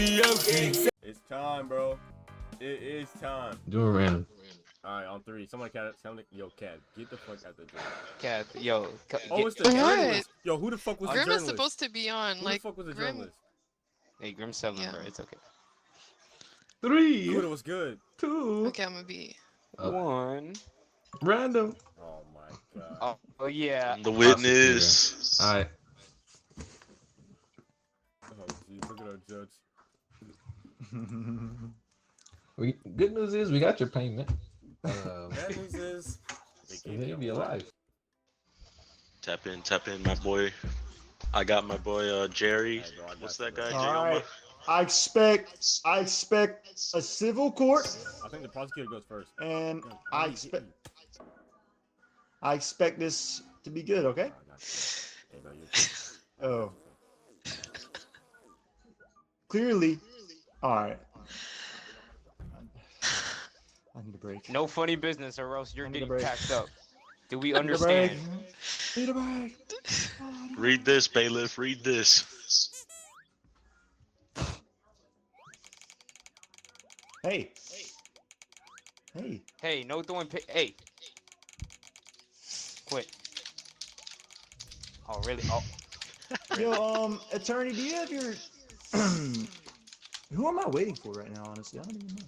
It's time, bro. It is time. Do a random. Alright, on 3. Someone yo, Cat, get the fuck out the door. Cat, yo. Oh, it's the journalist. Yo, who the fuck was the Grim journalist? is supposed to be on. Who like, the fuck was the Grim... journalist? Hey, Grim's 7, bro. It's okay. 3. Dude, it was good. 2. Okay, I'm gonna be. 1. Oh Random. my god. Oh yeah. The witness. All right. Oh, geez, look at our judge. Good news is we got your payment. Bad news is You'll be alive. Tap in, my boy. I got my boy Jerry. Alright, bro, I got What's you, that bro. guy? All right. I expect a civil court, I think the prosecutor goes first. and I expect this to be good. Okay. Oh. Clearly. All right. I need a break. No funny business, or else you're I need a getting break. packed up. Do we Need a break. understand? Need a break. Read this, bailiff. Read this. Hey. Hey. Hey, no throwing. Hey. Quit. Oh really? Oh. Yo, attorney, do you have your? Who am I waiting for right now? Honestly, I don't even know.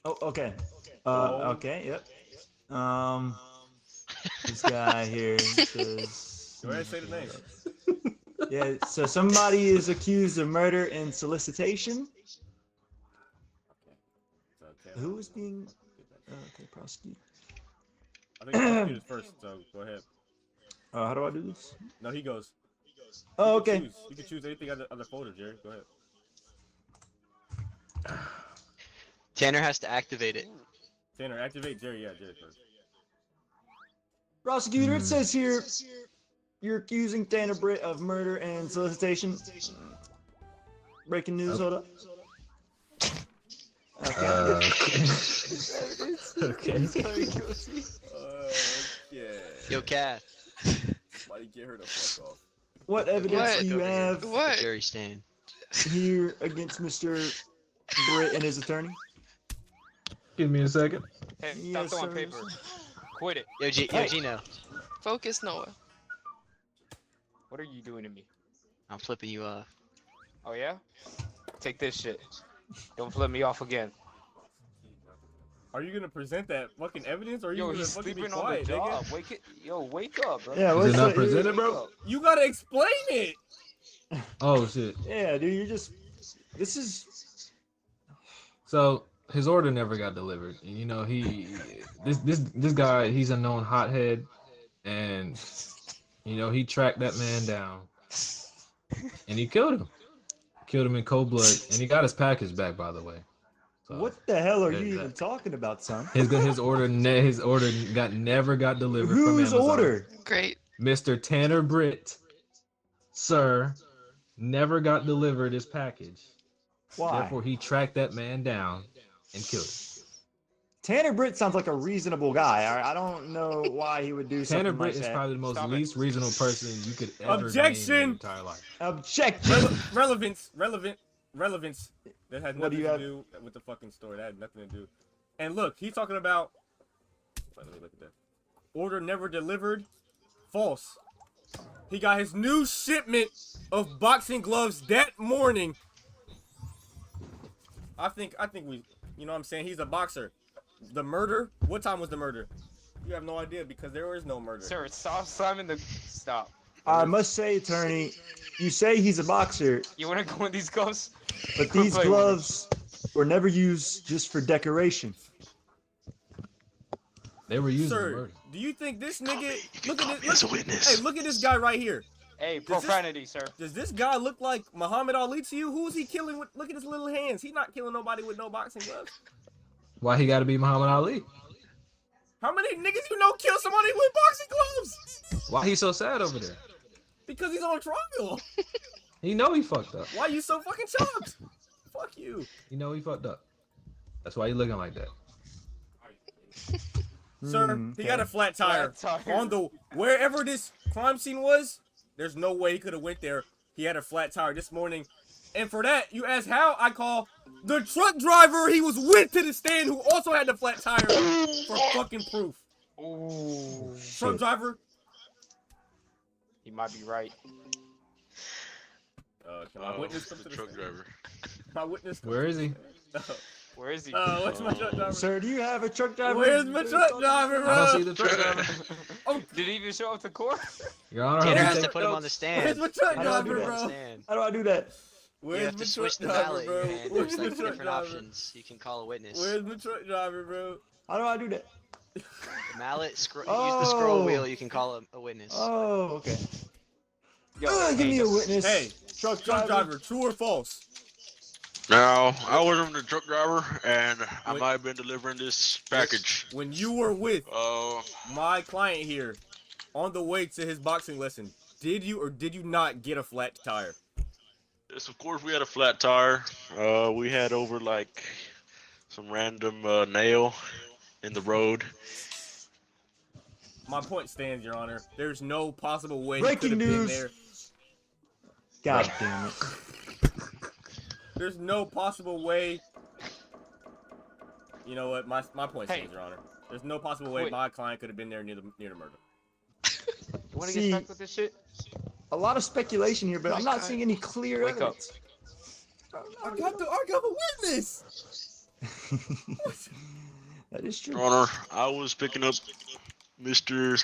Oh, okay. Okay. Yep. This guy here says. Go ahead and say the name. Yeah. So somebody is accused of murder and solicitation. Okay. Who is being? Okay, prosecuted. I think the prosecutor's first, so go ahead. How do I do this? No, he goes. Oh, You can okay. choose. You can choose anything on the folder, Jerry. Go ahead. Tanner has to activate it. Tanner, activate Jerry. Yeah, Jerry first. Prosecutor, it says here you're accusing Tanner Britt of murder and solicitation. Breaking news. Hold up. Okay. Okay. Yeah. Yo, Cat. Somebody get her the fuck off. What evidence What? do you have What? Jerry stand. here against Mr. Britt and his attorney? Give me a second. Hey, Yes, stop throwing sir. paper. Quit it. Yo, Gino. Focus, Noah. What are you doing to me? I'm flipping you off. Oh yeah? Take this shit. Don't flip me off again. Are you gonna present that fucking evidence, or are you Yo, gonna he's fucking be sleeping on quiet, the job. nigga? Wake up, bro. Yeah, Is what's it not up? presented, Wake bro? up. You gotta explain it. Oh shit. Yeah, dude, you're just. This is. So his order never got delivered. And, you know, this guy, he's a known hothead, and you know he tracked that man down, and he killed him. Killed him in cold blood, and he got his package back, by the way. So, What the hell are you there's even that. talking about, son? His order never got delivered from Whose Amazon. order? Great. Mr. Tanner Britt, sir, never got delivered his package. Why? Therefore, he tracked that man down and killed him. Tanner Britt sounds like a reasonable guy. All right? I don't know why he would do something Tanner like Britt is that. probably the most Stop it. least reasonable person you could ever Objection! name in your entire life. Objection. Relevance. That has What do nothing you to have? do with the fucking story. That had nothing to do. And look, he's talking about. Let me look at that. Order never delivered. False. He got his new shipment of boxing gloves that morning. I think we, you know what I'm saying? He's a boxer. The murder? What time was the murder? You have no idea because there is no murder. Sir, stop slamming the. Stop. I must say, attorney, you say he's a boxer, You wanna go in these gloves? but Quit these playing with me. gloves were never used just for decoration. They were using the Sir, murder. do you think this nigga? Look at me as this. a witness. Hey, look at this guy right here. Hey, this- profanity, sir. Does this guy look like Muhammad Ali to you? Who is he killing with? Look at his little hands. He's not killing nobody with no boxing gloves. Why he got to be Muhammad Ali? How many niggas you know kill somebody with boxing gloves? Why he so sad over there? Because he's on trial. He know he fucked up. Why you so fucking shocked? Fuck you. He know he fucked up. That's why he looking like that. Sir, he got a flat tire. Flat tire. On the wherever this crime scene was. There's no way he could have went there. He had a flat tire this morning. And for that, you ask how, I call the truck driver he was with to the stand who also had the flat tire for fucking proof. Ooh. Truck driver. He might be right. Can I witness come the to the truck stand? driver. Can I witness come Where to is the he? stand? Where is he? Where's my truck driver? Sir, do you have a truck driver? Where's my truck driver, bro? I don't see the truck driver. Did he even show up to court? Your Honor, Tanner have has you to take- put him on the stand. Where's my truck How do I do driver, that? bro? How do I do that? You Where's have my to truck switch the driver, ballot in bro? your hand. Where's There's my like truck different driver? options. You can call a witness. Where's my truck driver, bro? How do I do that? The mallet, use the scroll Oh. wheel, you can call a witness. Oh, okay. Yo, Give me a witness. Hey, truck driver, true or false? Now, I wasn't the truck driver, and I Wait. might have been delivering this package. When you were with Uh, my client here on the way to his boxing lesson, did you or did you not get a flat tire? yes, of course, we had a flat tire. We had over like some random nail in the road. My point stands, Your Honor. There's no possible way Breaking he could have been news. there. God damn it. There's no possible way. You know what? My point Hey. stands, Your Honor. There's no possible way Wait. my client could have been there near the murder. You wanna See- get back with this shit? A lot of speculation here, but My I'm not God. seeing any clear Wake up. evidence. I got a witness. That is true. Your Honor, I was picking up Mr.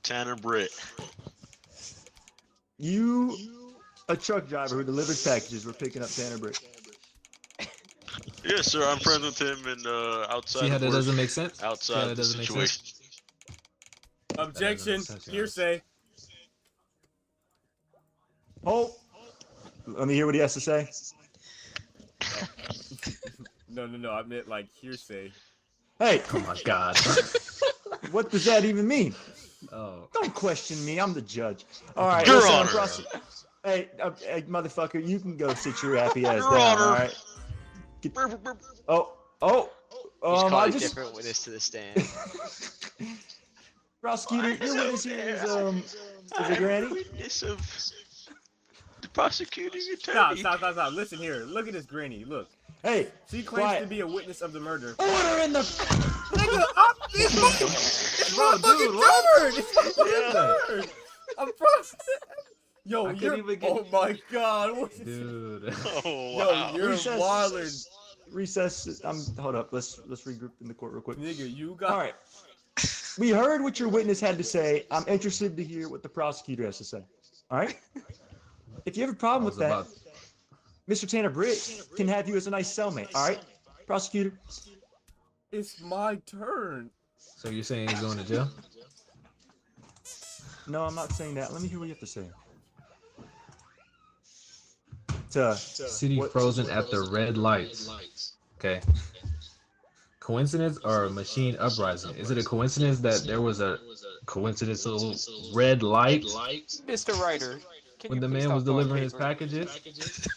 Tanner Britt. You, a truck driver who delivers packages, were picking up Tanner Brick. Yes, sir. I'm friends with him and outside See how of that work, doesn't make sense? See how outside that the doesn't make situation. sense? Objection. sense, Your Honor. Hearsay. Oh, let me hear what he has to say. No. I meant like hearsay. Hey, Oh my God. what does that even mean? Oh. Don't question me. I'm the judge. All right, Your listen, Honor. Hey, motherfucker, you can go sit your happy ass Your down. Honor. All right. Oh. Just call I a just different witness to the stand. prosecutor, your witness here is it Granny? Witness of the prosecuting Stop. attorney. Listen here. Look at this granny. Look. Hey, She claims quiet. to be a witness of the murder. Order in the. Nigga, it's Bro, fucking dude, what? covered. It's fucking covered. I'm processing. Yo, I couldn't you're. even get- Oh my God. What is Dude. Oh, Yo, wow. you're Recess. wildin'. Recess. Hold up. Let's regroup in the court real quick. Nigga, you got. All right. We heard what your witness had to say. I'm interested to hear what the prosecutor has to say. All right. If you have a problem with that, Mr. Tanner Britt can have you as a nice cellmate. All right, prosecutor. It's my turn. So you're saying he's going to jail? No, I'm not saying that. Let me hear what you have to say. City what- frozen at the red lights. Okay. Coincidence or machine uprising? Is it a coincidence that there was a coincidental red light Mr. Ryder, can when you the please man stop was throwing delivering his paper? packages?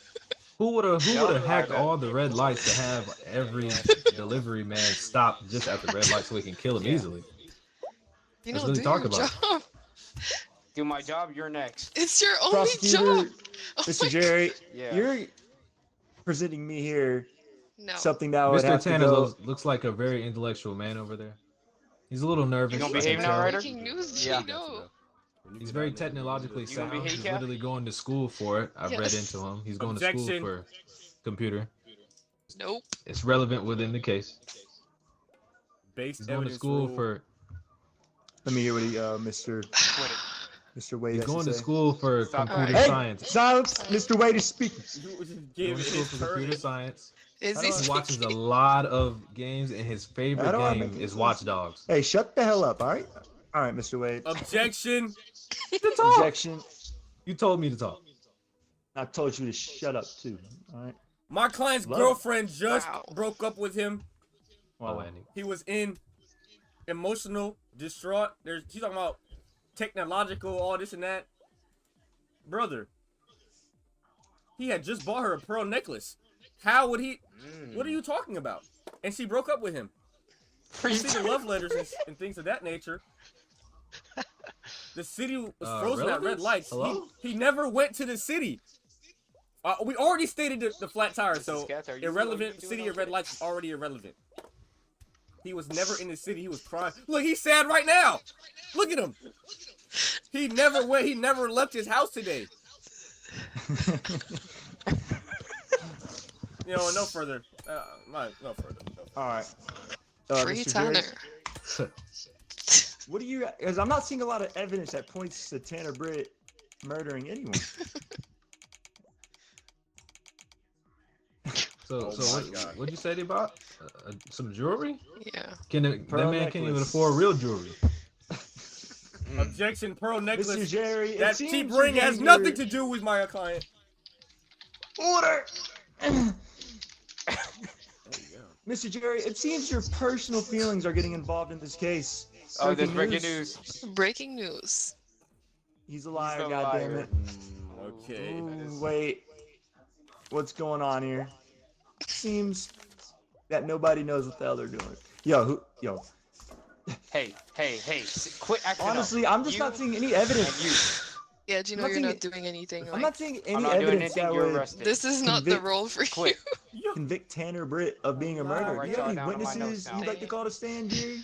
Who would have hacked all the red lights to have every delivery man stop just at the red light so we can kill him easily? You Let's know, really do talk your about it. job. Do my job, you're next. It's your only Prosecutor, job. Oh Mr. my Jerry, Yeah. you're presenting me here No. something that would Mr. have to Tanner go. looks like a very intellectual man over there. He's a little nervous. You gonna I can behave now, tell. Ryder? Breaking news, Yeah. Gino. He's very technologically You gonna be sound. He's handicapped? literally going to school for it. I've read Yes. into him. He's going to Objection. school for computer. Nope. It's relevant within the case. Based He's going to evidence school rule. for Let me hear what Mr. Wade he's has to going to say. school for Stop. computer Hey, science. silence! Mr. Wade is speaking. You was just Going giving to school his for turn. computer science. Is I he don't- He watches a speaking? lot of games, and his favorite How do I game make is this? Watch Dogs. Hey, shut the hell up, all right? All right, Mr. Wade. Objection. Objection. You told me to talk. I told you to shut up too. All right. My client's Love. girlfriend just Wow. broke up with him. Oh, Wow. Andy. He was in emotional distraught. She's talking about technological, all this and that. Brother, he had just bought her a pearl necklace. How would he? What are you talking about? And she broke up with him. You see the love letters and things of that nature. The city was frozen at red relatives? lights. Hello? He never went to the city. We already stated the flat tire, so Scats, are you irrelevant. doing City of okay? red lights is already irrelevant. He was never in the city. He was crying. Look, he's sad right now. Look at him. He never went. He never left his house today. You know, no further. No further. All right. Free Mr. Jerry, Tanner. what do you? Because I'm not seeing a lot of evidence that points to Tanner Britt murdering anyone. Oh So my God. what'd you say they bought? Some jewelry? Yeah. That Pearl man can't even necklace. afford real jewelry. Objection, pearl Mr. necklace. Jerry, That it seems cheap you're ring has getting nothing your- to do with my client. Order. There you go. Mr. Jerry, it seems your personal feelings are getting involved in this case. Oh, there's breaking news. Breaking news. He's a liar, He's a goddammit. liar. Okay. Ooh, wait. What's going on here? Seems that nobody knows what the hell they're doing. Yo. Hey, quit acting up. Honestly, I'm just You not seeing any evidence. and you. Yeah, Gino, I'm you're not not doing anything. I'm Like, not seeing I'm any not doing evidence anything. that You're would arrested. this is not the Convict- role for you. Quit. convict Tanner Britt of being a I'll murderer. Do write you have y'all any down on my notes witnesses now. you'd like to call to stand, Jerry?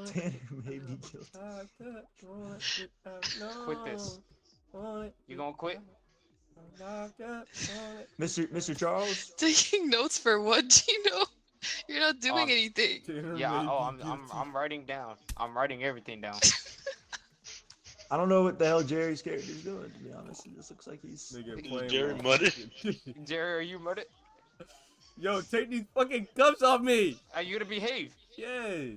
Tanner may be guilty. Quit this. You gonna quit? Mr. Charles? Taking notes for what, Gino? You're not doing anything. Yeah. I'm writing down. I'm writing everything down. I don't know what the hell Jerry's character's doing, to be honest. It just looks like he's... Jerry mudded. Jerry, are you murdered? Yo, take these fucking cups off me. Are you gonna behave? Yes.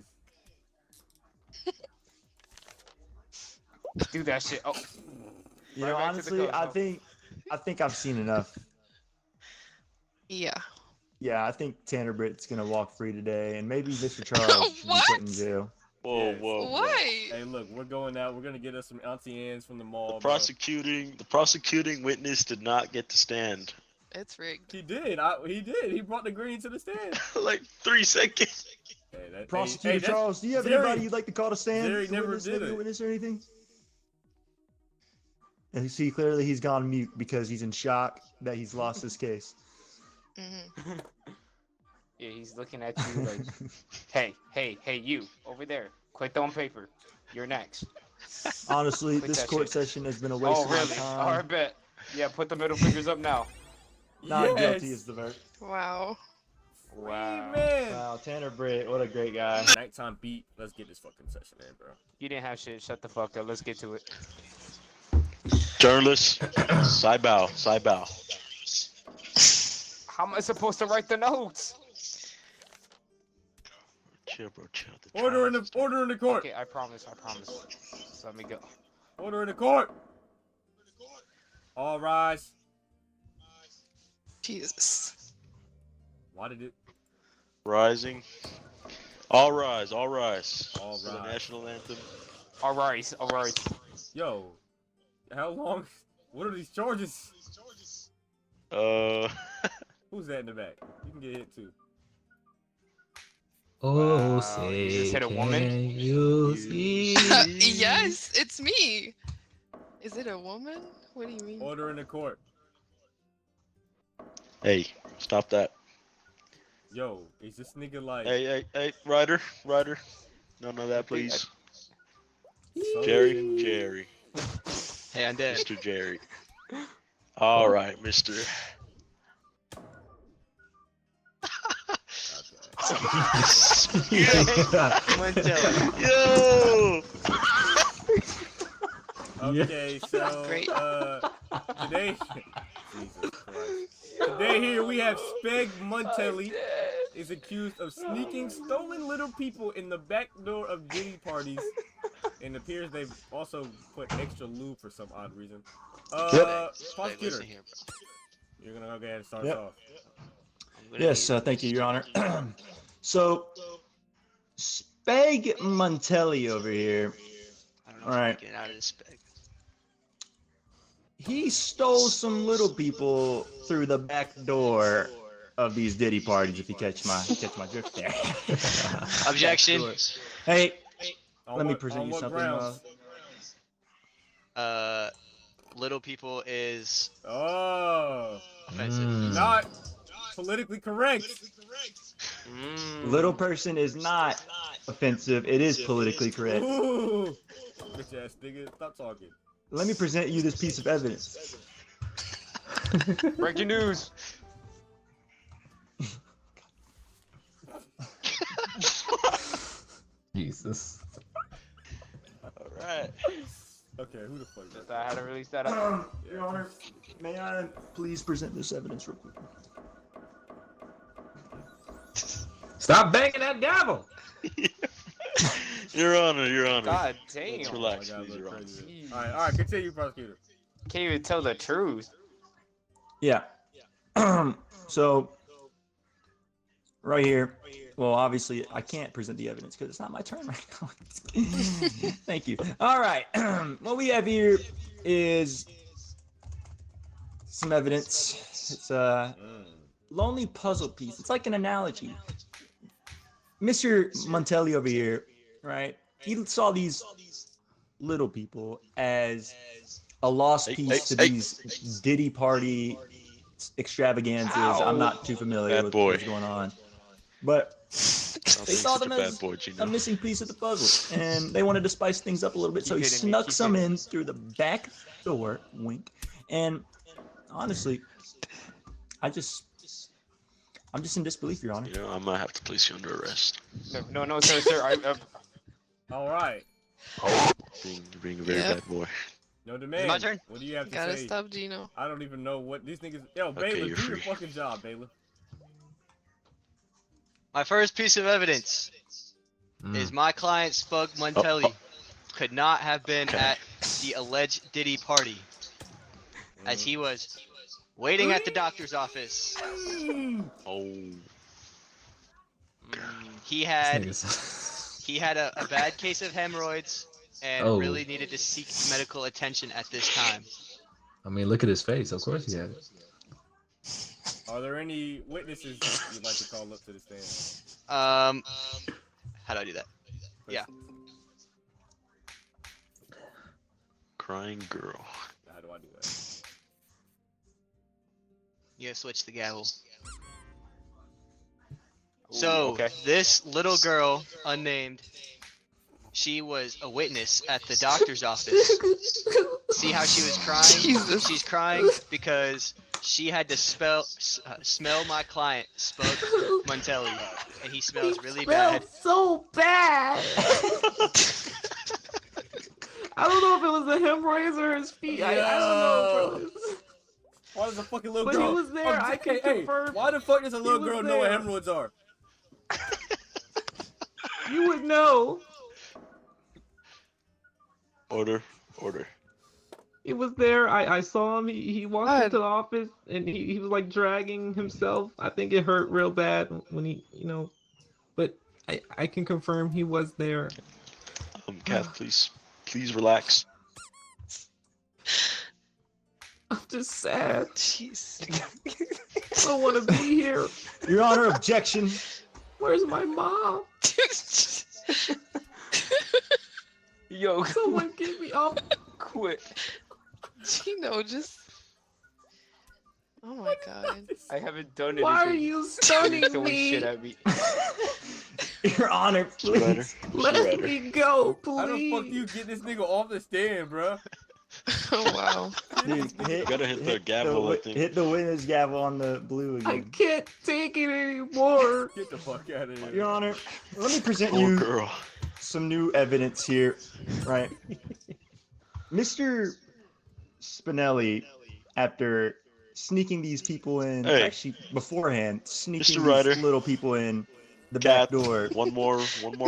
Do that shit. Oh. You Right know, back to the honestly, coach, I huh? think I've seen enough. Yeah. Yeah, I think Tanner Britt's gonna walk free today, and maybe Mr. Charles should be put in What? jail. Whoa, Yes. whoa, whoa. Why? Hey, look, we're going out. We're gonna get us some Auntie Anne's from the mall. The bro. prosecuting witness did not get to stand. It's rigged. He did. He did. He brought the green to the stand. Like 3 seconds. Hey, Prosecutor that's- Charles, do you have Jerry- anybody you'd like to call to stand? Jerry to never witness, did maybe a it. witness or anything? And you see, clearly he's gone mute because he's in shock that he's lost his case. Hmm. Yeah, he's looking at you like, hey, you over there. Quit throwing paper. You're next. Honestly, Quit this that court shit. session has been a waste Oh, of my really? time. Alright, bet. Yeah, put the middle fingers up now. Not Yes. guilty is the verdict. Wow. Wow. Man. Wow, Tanner Britt, what a great guy. Nighttime beat. Let's get this fucking session in, bro. You didn't have shit. Shut the fuck up. Let's get to it. Journalist, side bow. How am I supposed to write the notes? Chill, bro, chill. Order in the court. Okay, I promise. So let me go. Order in the court. All rise. Jesus. Why did it? Rising. All rise. All For the rise. national anthem. Alright. Yo, how long? What are these charges? Who's that in the back? You can get hit too. Oh, Wow, say, you just hit a woman? can you see? Yes, it's me. Is it a woman? What do you mean? Order in the court. Hey, stop that. Yo, is this nigga like? Hey, Ryder. None of that, please. some Jerry. Hey, I'm dead. Mr. Jerry. All right, Mr. Yo! Okay, so Great. today, Jesus Christ. Today here we have Speg Montelli is accused of sneaking stolen little people in the back door of Diddy parties, and appears they've also put extra lube for some odd reason. Prosecutor, you're gonna go ahead and start us off. Yes, thank you, Your Honor. So, Speg Montelli over here, I don't know All if right. I get out of this bag. he stole some little people through the back door of these Diddy parties. If you catch my drift there. Objection. Hey, On let me what- present on you what something. grounds? Little people is Oh, Offensive. Not politically correct. Little person is not offensive. It is politically correct. Ooh. Bitch ass nigga, stop talking. Let me present you this piece of evidence. Breaking news. Jesus. All right. Okay, who the fuck is Just that? I had to release that up. Your Honor, may I please present this evidence real quick? Stop banging that gavel. Your Honor, Your Honor. God Let's damn. relax, Oh my God, please, look Your Honor. crazy. All right, continue, prosecutor. Can't even tell the truth. Yeah. So, right here. Well, obviously, I can't present the evidence because it's not my turn right now. Thank you. All right. What we have here is some evidence. It's a lonely puzzle piece. It's like an analogy. Mr. Montelli over here, right? He saw these little people as a lost piece to these Diddy party extravaganzas. I'm not too familiar Bad with boy. what's going on, but they saw them as boy, a missing piece of the puzzle, and they wanted to spice things up a little bit. So he Keep hitting me, snuck keep some hitting in through the back door, wink. And honestly, I'm just in disbelief, Your Honor. You know, I might have to place you under arrest. No, sir. All right. Being a very Yep. bad boy. No demand. my turn? What do you have to Gotta say? stop Gino. I don't even know what these niggas. Yo, Okay, Bailiff, you're do your free. fucking job, Bailiff. My first piece of evidence is my client Spug Montelli could not have been at the alleged Diddy party, as he was waiting at the doctor's office. Oh. He had Niggas. he had a bad case of hemorrhoids and Oh. really needed to seek medical attention at this time. I mean, look at his face. Of course he had it. Are there any witnesses you'd like to call up to the stand? How do I do that? Yeah. Crying girl. How do I do that? You gotta switch the gavel. Ooh, So, okay. this little girl, unnamed, she was a witness at the doctor's office. See how she was crying? Jesus. She's crying because she had to smell my client, Spug Montelli, and he smells really bad. So bad. I don't know if it was the hemorrhoids or his feet. I don't know, bro. Why does a fucking little But he girl? was there, I can confirm. Why the fuck does a little was girl know what there. hemorrhoids are? You would know. Order. Order. He was there. I saw him. He walked God. into the office and he was like dragging himself. I think it hurt real bad when he, but I can confirm he was there. Kath, please relax. I'm just sad. Jeez. I don't want to be here. Your Honor, objection. Where's my mom? Yo, Someone get me off. quit. Gino, just. Oh my god. I haven't done anything. Why are you You're stunning throwing shit me? at me. Your Honor, Mr. Ryder. please. Let Mr. Ryder. me go, How the fuck do please. you get this nigga off the stand, bro? Oh wow. Dude, Gotta hit the gavel, I think. Hit the witness gavel on the blue I again. can't take it anymore. Get the fuck out of here. Your Honor, let me present Poor you girl. some new evidence here, right? Mr. Spinelli, after sneaking these people in, Hey. actually beforehand, sneaking Mr. Ryder. these little people in the Kath, back door, one more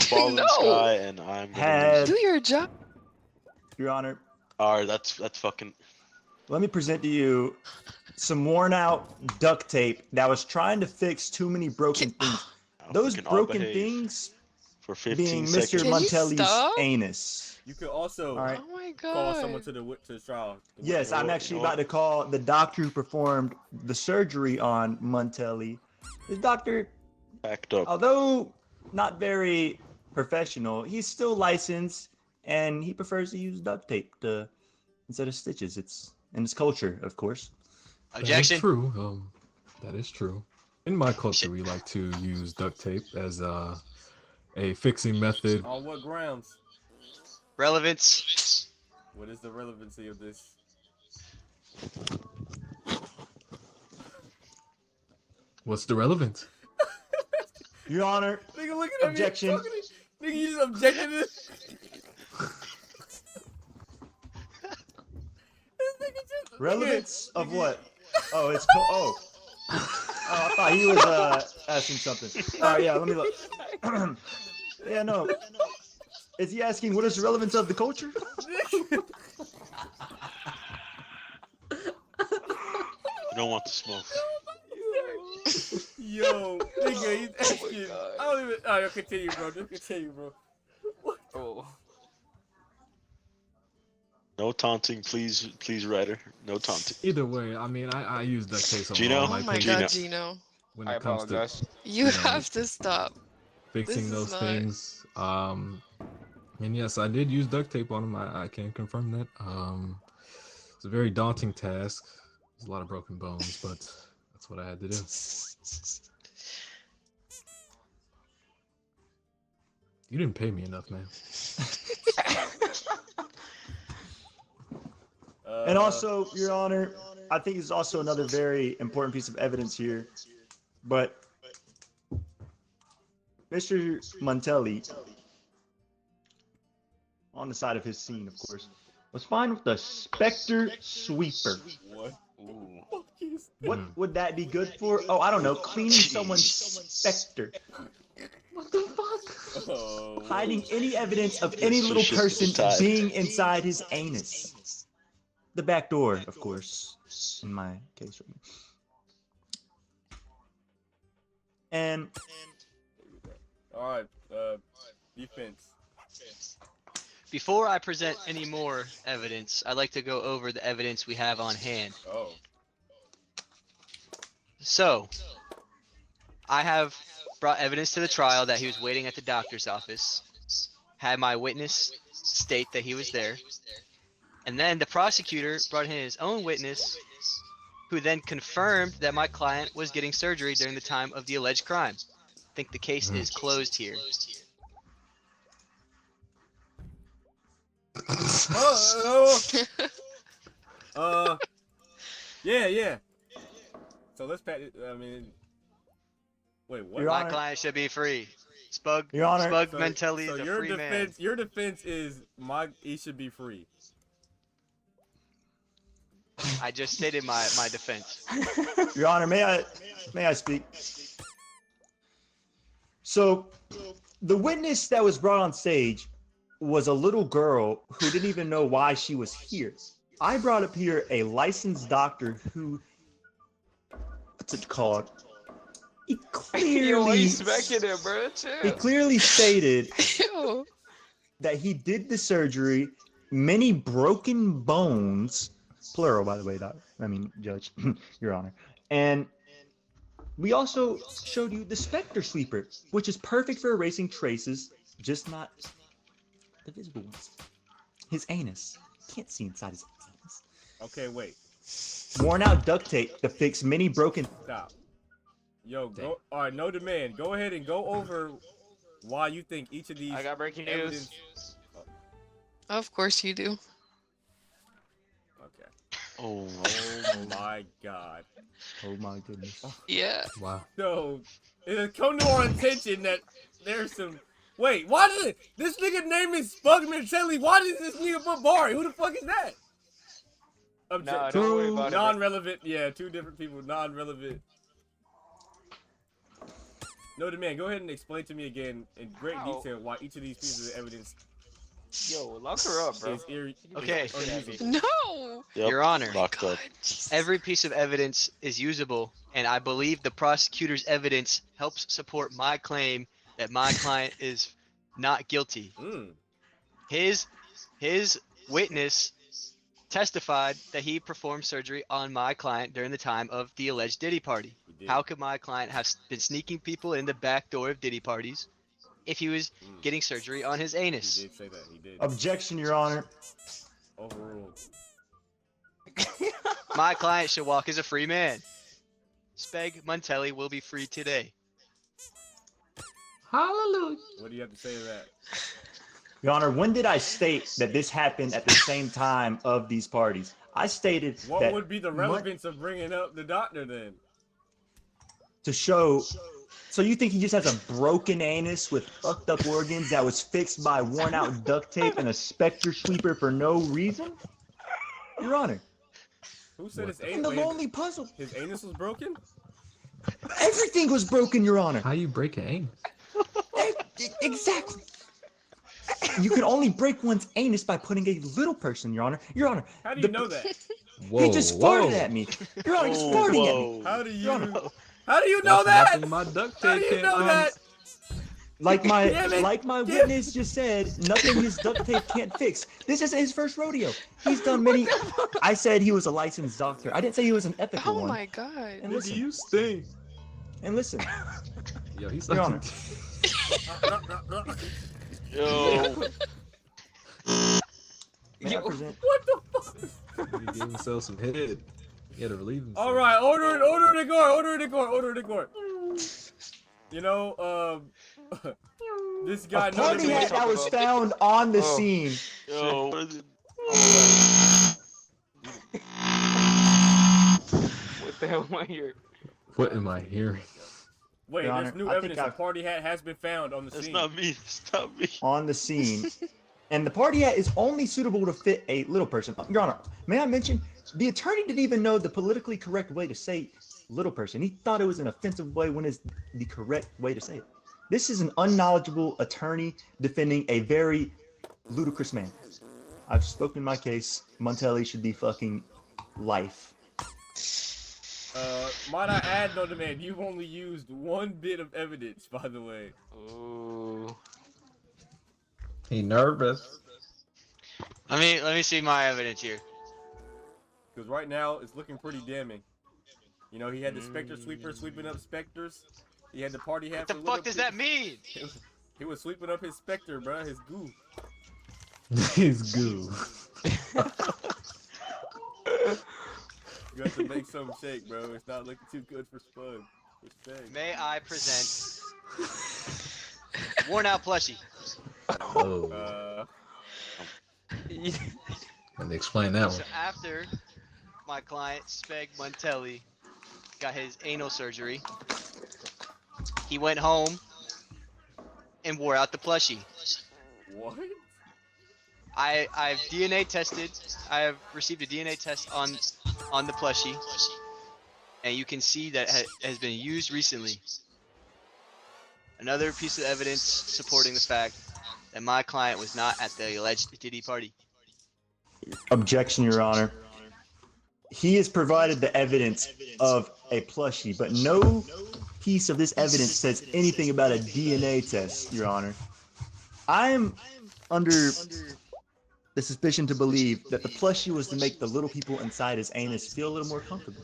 ball in the No. sky, and I'm gonna Had- lose. Do your job. Your Honor, Alright, that's fucking. let me present to you some worn out duct tape that was trying to fix too many broken things. I'll Those fucking all broken behave things for 15 being seconds. Mr. Can you Montelli's stop? anus. You could also All right. Oh my call god. someone to the trial. Yes, I'm know actually what? about to call the doctor who performed the surgery on Montelli. The doctor, Backed up. although not very professional, he's still licensed and he prefers to use duct tape instead of stitches. It's in his culture, of course. Objection. That is true. That is true. In my culture, we like to use duct tape as a fixing method. On what grounds? Relevance. What is the relevancy of this? What's the relevance? Your Honor, Nigga, look at objection. me. Nigga, you just objected to this. Relevance of what? Oh, it's oh. Oh, I thought he was asking something. All right, yeah, let me look. Yeah, no. Is he asking what is the relevance of the culture? You don't want the smoke. Yo, nigga, he's asking. I don't even. Alright, continue, bro. Just continue, bro. Oh. No taunting, please, writer. No taunting. Either way, I mean, I use duct tape on Gino? all Oh my my pages god, Gino. when I it comes to apologize. You know, have to stop. fixing This is those not- things. And yes, I did use duct tape on them. I can confirm that. It's a very daunting task. There's a lot of broken bones, but that's what I had to do. You didn't pay me enough, man. And also, Your Honor, I think it's also another very important piece of evidence here. But Mr. Montelli, on the side of his scene, of course, was fine with the Spectre Sweeper. What? Ooh. What would that be good for? Oh, I don't know. Cleaning someone's specter. What the fuck? Oh, Hiding any evidence of any little It's just person tied. being inside his anus. The back door, of course, in my case. And all right. Defense. Before I present any more evidence, I'd like to go over the evidence we have on hand. Oh. So, I have brought evidence to the trial that he was waiting at the doctor's office, had my witness state that he was there, and then the prosecutor brought in his own witness, who then confirmed that my client was getting surgery during the time of the alleged crime. I think the case is closed here. Yeah. So let's pat it. I mean, wait, what? Your My Honor. client should be free. Spug Your Honor. Mentelli is a your free defense, man. your defense is he should be free. I just stated my defense. Your Honor, may I speak? So, the witness that was brought on stage was a little girl who didn't even know why she was here. I brought up here a licensed doctor who, what's it called? He clearly stated Ew. that he did the surgery, many broken bones, plural by the way, Judge, Your Honor. And we also showed you the Spectre Sweeper, which is perfect for erasing traces, just not the visible ones. His anus. Can't see inside his anus. Okay, wait. Worn out duct tape to fix many broken. Stop. Yo, go. All right, no demand. Go ahead and go over why you think each of these. I got breaking evidence- news. Of course you do. Okay. Oh, Oh my God. Oh my goodness. Yeah. Wow. So it has come to our attention that there's some. Wait, why did this nigga name is Spug Mantelli? Why does this nigga put Bari? Who the fuck is that? Nah, don't worry about it. bro. Non-relevant. Yeah, two different people. Non-relevant. No demand. Go ahead and explain to me again in great Wow. detail why each of these pieces of evidence Yo, lock her up, bro. is Okay. unusable. No. yep, Your Honor. locked up. God, Jesus. Every piece of evidence is usable, and I believe the prosecutor's evidence helps support my claim that my client is not guilty. Mm. His witness testified that he performed surgery on my client during the time of the alleged Diddy party. He did. How could my client have been sneaking people in the back door of Diddy parties if he was getting surgery on his He anus? did say that. He did. Objection, Your Honor. Overruled. My client should walk as a free man. Speg Montelli will be free today. Hallelujah. What do you have to say to that? Your Honor, when did I state that this happened at the same time of these parties? I stated What that would be the relevance of bringing up the doctor then? to show. So you think he just has a broken anus with fucked up organs that was fixed by worn out duct tape and a specter sweeper for no reason? Your Honor, Who said his in the anus? lonely puzzle, His anus was broken? everything was broken, Your Honor. How you break an anus? Exactly. You can only break one's anus by putting a little person, Your Honor. Your Honor. How do you know that? Whoa, He just farted at me. Your Honor, he's farting at me. How do Your Honor. you? How do you know That's that? nothing my duct How do tape you can't know that? Like Damn it. my witness just said, nothing his duct tape can't fix. This is his first rodeo. He's done many. I said he was a licensed doctor. I didn't say he was an ethical Oh one. my god. And Nigga, listen, you stink. and listen, Yo, he's Your Honor. Yo. may I present? What the fuck? He gave himself some head. He had to relieve himself. All right, order it in court. Order it in court. Order it in court. You know, this guy. A party knows hat that was found on the Oh. scene. Yo. What is it? What the hell am I here? What am I hearing? Wait, Your there's Honor, new I think evidence. A I've- party hat has been found on the That's scene. not me. It's not me. On the scene. And the party hat is only suitable to fit a little person. Your Honor, may I mention, the attorney didn't even know the politically correct way to say little person. He thought it was an offensive way when it's the correct way to say it. This is an unknowledgeable attorney defending a very ludicrous man. I've spoken my case. Montelli should be fucking life. Might I add, no demand, you've only used one bit of evidence, by the way. Ooh. He nervous. Let me see my evidence here. Because right now, it's looking pretty damning. You know, he had the specter sweeper sweeping up specters. He had the party hat. What the for little fuck does kids. that mean? He was sweeping up his specter, bro. His goo. He's goo. You have to make something shake, bro. It's not looking too good for Spud. May I present worn out plushie? Oh. And explain that So one. after my client Speg Montelli got his anal surgery, he went home and wore out the plushie. What? I've DNA tested. I have received a DNA test on the plushie, and you can see that it has been used recently. Another piece of evidence supporting the fact that my client was not at the alleged Diddy party. Objection, Your Honor. He has provided the evidence of a plushie, but no piece of this evidence says anything about a DNA test, Your Honor. I'm under the suspicion to believe that the plushie was to make the little people inside his anus feel a little more comfortable.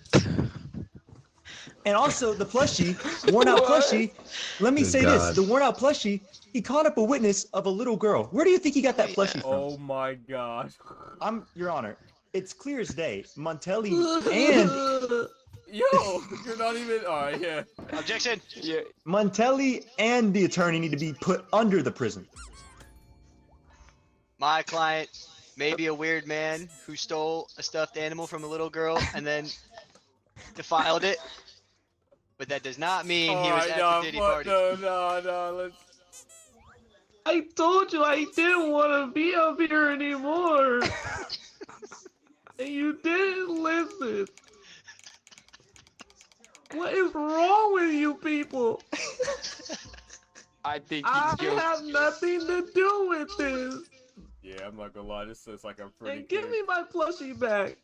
And also, the plushie, worn out plushie, let me Good say God. this, the worn out plushie, he caught up a witness of a little girl. Where do you think he got that plushie from? Oh my god. Your Honor, it's clear as day. Montelli and Yo, you're not even. Alright, yeah. Objection! Yeah. Montelli and the attorney need to be put under the prison. My client may be a weird man who stole a stuffed animal from a little girl and then defiled it, but that does not mean he was Alright, at no, the Diddy fuck, party. no, let's. I told you I didn't want to be up here anymore. And you didn't listen. What is wrong with you people? I think I he's guilty. have nothing to do with this. Yeah, I'm not gonna lie. This looks like I'm pretty. And give me my plushie back.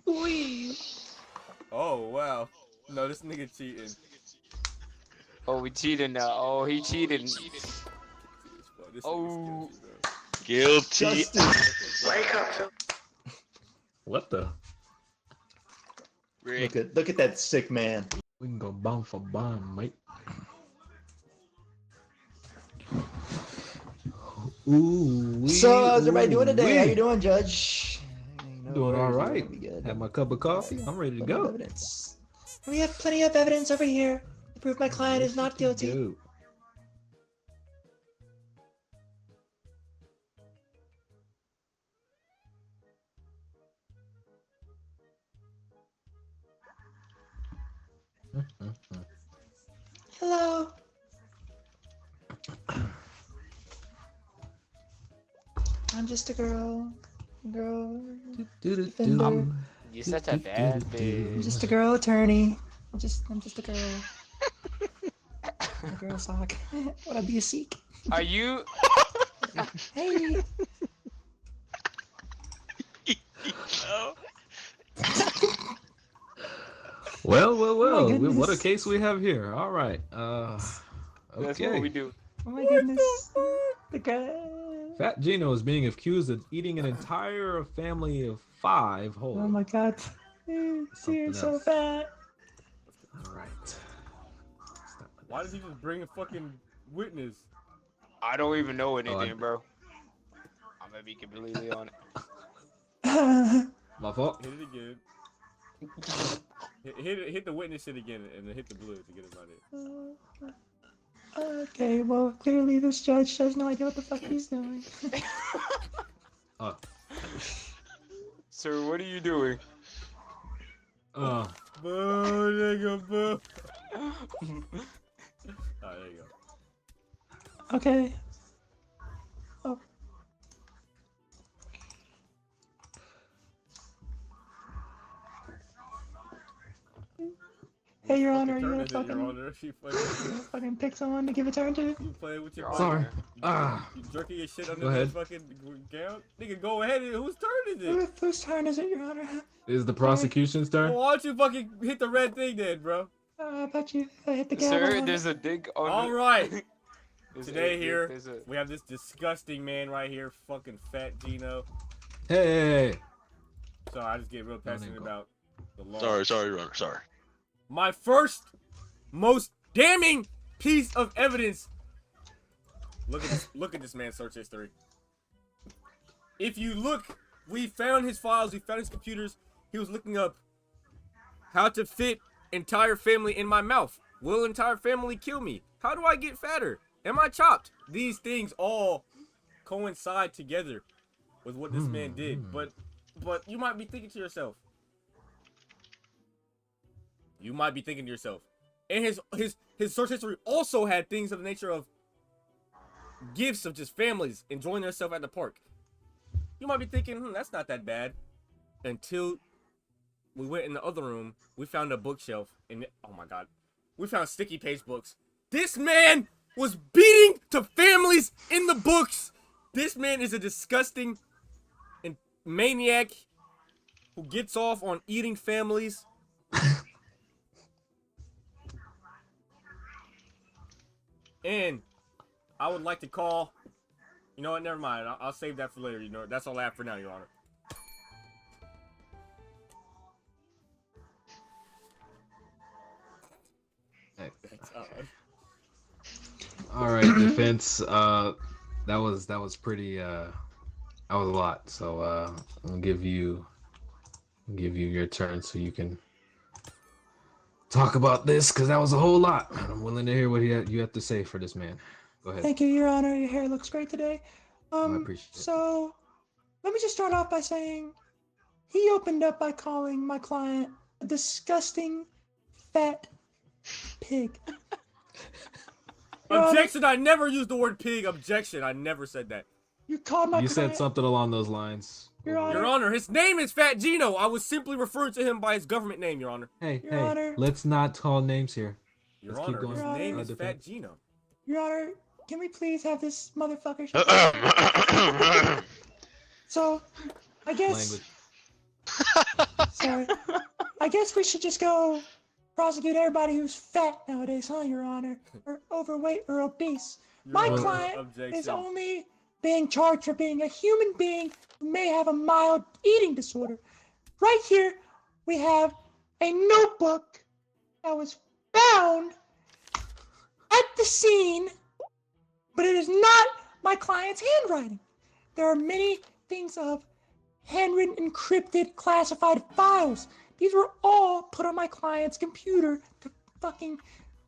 Please. Oh wow. No, this nigga cheating. Oh, we cheated now. Oh, he cheated. This nigga's Oh. guilty, bro. Guilty. Justice. What the? Rick. Look at that sick man. We can go bomb for bomb, mate. Ooh. So how's everybody doing today? How you doing, Judge? Doing all We're right. gonna be good. Had my cup of coffee. I'm ready to Plenty of go. evidence. We have plenty of evidence over here to prove my client is not guilty. Go. Hello. I'm just a girl. Defender. You're such a bad I'm bitch. just a girl attorney. I'm just a girl. I'm a girl sock. What I be a seek? Are you? Hey. Well. What a goodness. case we have here. All right. That's Okay. what we do. Oh my goodness. The guy. Fat Gino is being accused of eating an entire family of 5 whole. Oh my god. You're so fat. All right. Why does he just bring a fucking witness? I don't even know anything, I- bro. I'm gonna be completely on it. My fault. Hit it again. Hit the witness shit again and then hit the blue to get him out of it. Okay, well, clearly this judge has no idea what the fuck he's doing. Oh. Sir, what are you doing? Oh. Boo, nigga, boo. Alright, there you go. Okay. Oh. Hey, Your Honor, are you gonna Turn it, Your fucking, Honor. She fucking, fucking pick someone to give a turn to? you playing with your Your Sorry. Honor. You jerking your shit under Go that ahead. fucking gown? Nigga, go ahead. Whose turn is it? Whose turn is it, Your Honor? Is the prosecution's Well, turn? why don't you fucking hit the red thing then, bro? I bet you I hit the gavel. Sir, on there's it. a dig on All the- right. there's Today a- here, there's a- we have this disgusting man right here, fucking Fat Gino. Hey. So I just get real passionate name, about the law. Sorry, runner. Sorry. My first, most damning piece of evidence. Look at this man's search history. If you look, we found his files, we found his computers. He was looking up how to fit entire family in my mouth. Will entire family kill me? How do I get fatter? Am I chopped? These things all coincide together with what this man did. But you might be thinking to yourself. And his search history also had things of the nature of gifts of just families enjoying themselves at the park. You might be thinking, that's not that bad. Until we went in the other room, we found a bookshelf, and oh my god, we found sticky page books. This man was beating to families in the books. This man is a disgusting and maniac who gets off on eating families. And I would like to call. You know what? Never mind. I'll save that for later. You know, that's all I have for now, Your Honor. All right, defense. That was pretty. That was a lot. So I'll give you your turn so you can talk about this because that was a whole lot. I'm willing to hear what you have to say for this man. Go ahead. Thank you, Your Honor. Your hair looks great today. I appreciate it. So, let me just start off by saying he opened up by calling my client a disgusting, fat pig. Your Honor, Objection! I never used the word pig. Objection! I never said that. you called my You client. said something along those lines. Your Honor. Your Honor, his name is Fat Gino. I was simply referring to him by his government name, Your Honor. Hey, Your Honor. let's not call names here. Your Let's keep Honor, his going. name is Defense. Fat Gino. Your Honor, can we please have this motherfucker shut up? So, I guess. Language. Sorry. I guess we should just go prosecute everybody who's fat nowadays, huh, Your Honor? Or overweight or obese. Your My Honor, client objection. is only being charged for being a human being who may have a mild eating disorder. Right here, we have a notebook that was found at the scene, but it is not my client's handwriting. There are many things of handwritten, encrypted, classified files. These were all put on my client's computer to fucking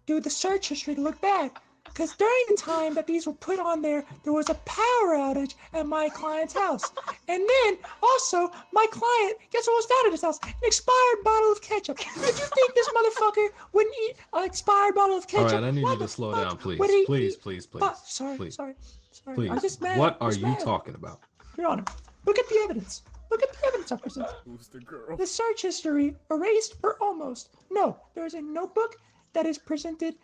do the search history to look back. Because during the time that these were put on there was a power outage at my client's house. And then, also, my client, guess what was found at his house? An expired bottle of ketchup. Did you think this motherfucker wouldn't eat an expired bottle of ketchup? All right, I need Why you to the slow fuck down, please. would he Please, eat- please, please. But, sorry. Please. I'm just Please. mad. What I'm are just you mad. talking about? Your Honor, look at the evidence. Look at the evidence I presented. Who's the girl? The search history erased or almost. No, there is a notebook that is presented.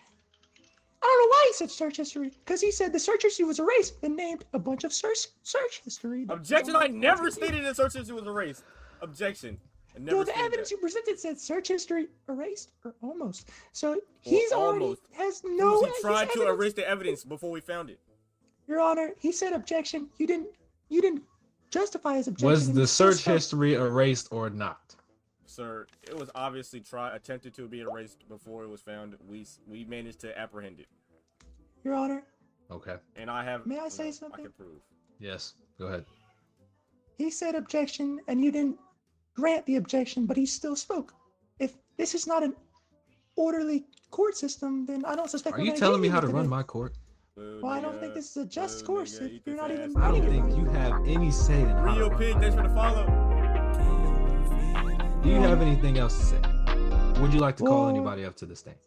I don't know why he said search history, because he said the search history was erased and named a bunch of search history. Objection! I never stated the search history was erased. Objection. I never No, the stated evidence that. you presented said search history erased or almost. So he's already almost. has no. He tried his to evidence- erase the evidence before we found it. Your Honor, he said objection. You didn't justify his objection. Was and the he still search spoke. history erased or not? Sir, it was obviously attempted to be erased before it was found. We managed to apprehend it. Your Honor, Okay. And I have. May I say I something? can prove. Yes. Go ahead. he said objection, and you didn't grant the objection, but he still spoke. If this is not an orderly court system, then I don't suspect. Are we're you gonna telling get me how to anywhere run today. my court? Boo, Well, I don't nigga. think this is a just Boo, course nigga, if eat you're this not ass. even I running don't it. think you have any say in how to Rio run Pig, my thanks for the follow. court. Do you have anything else to say? Would you like to call Well, anybody up to the stand?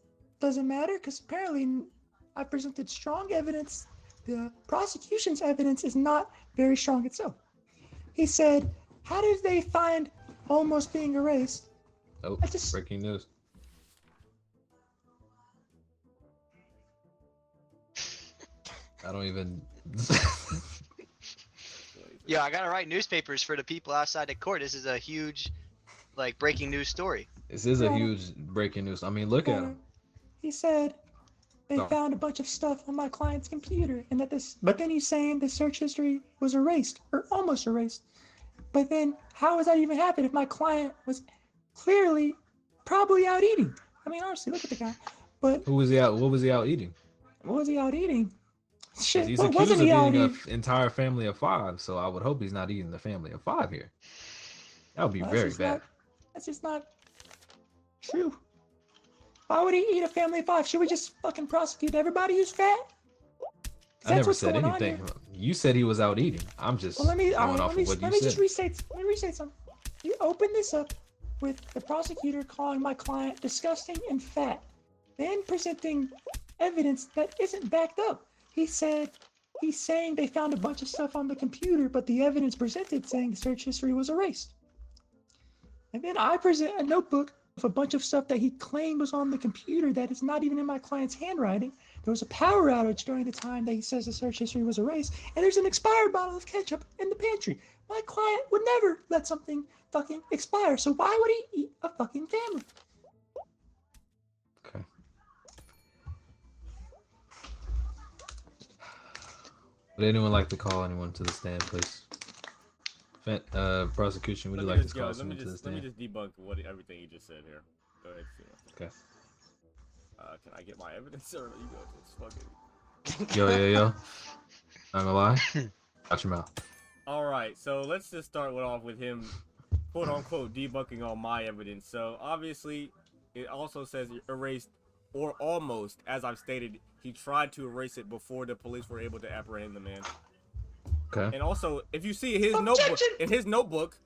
Doesn't matter, because apparently I presented strong evidence. The prosecution's evidence is not very strong itself. He said, how did they find almost being erased? Oh, I just- breaking news. I don't even. Yo, I gotta write newspapers for the people outside the court. This is a huge, like, breaking news story. This is a Yeah. huge breaking news. I mean, look at him. He said they Oh. found a bunch of stuff on my client's computer, and that this. But then he's saying the search history was erased or almost erased. But then, how does that even happen if my client was clearly probably out eating? I mean, honestly, look at the guy. But Who was he out? What was he out eating? what was he out eating? 'Cause Shit, he's what accused wasn't of he out eating eating? an entire family of 5. So I would hope he's not eating the family of 5 here. That would be Well, very bad. That's just not true. Why would he eat a family of 5? Should we just fucking prosecute everybody who's fat? 'Cause I that's never what's said going on anything. here. You said he was out eating. I'm just Well, let me going off of what you just said. restate something. You open this up with the prosecutor calling my client disgusting and fat, then presenting evidence that isn't backed up. He said he's saying they found a bunch of stuff on the computer, but the evidence presented saying the search history was erased. And then I present a notebook of a bunch of stuff that he claimed was on the computer that is not even in my client's handwriting. There was a power outage during the time that he says the search history was erased, and there's an expired bottle of ketchup in the pantry. My client would never let something fucking expire, so why would he eat a fucking family? Okay. Would anyone like to call anyone to the stand, please? Prosecution, would you like to call let someone to the me stand? just debunk everything you just said here. Go ahead. Okay. Can I get my evidence, or you go just fucking? Yo. Not gonna lie. Watch your mouth. All right, so let's just start off with him, quote unquote, debunking all my evidence. So obviously, it also says erased or almost. As I've stated, he tried to erase it before the police were able to apprehend the man. Okay. And also, if you see Objection! in his notebook,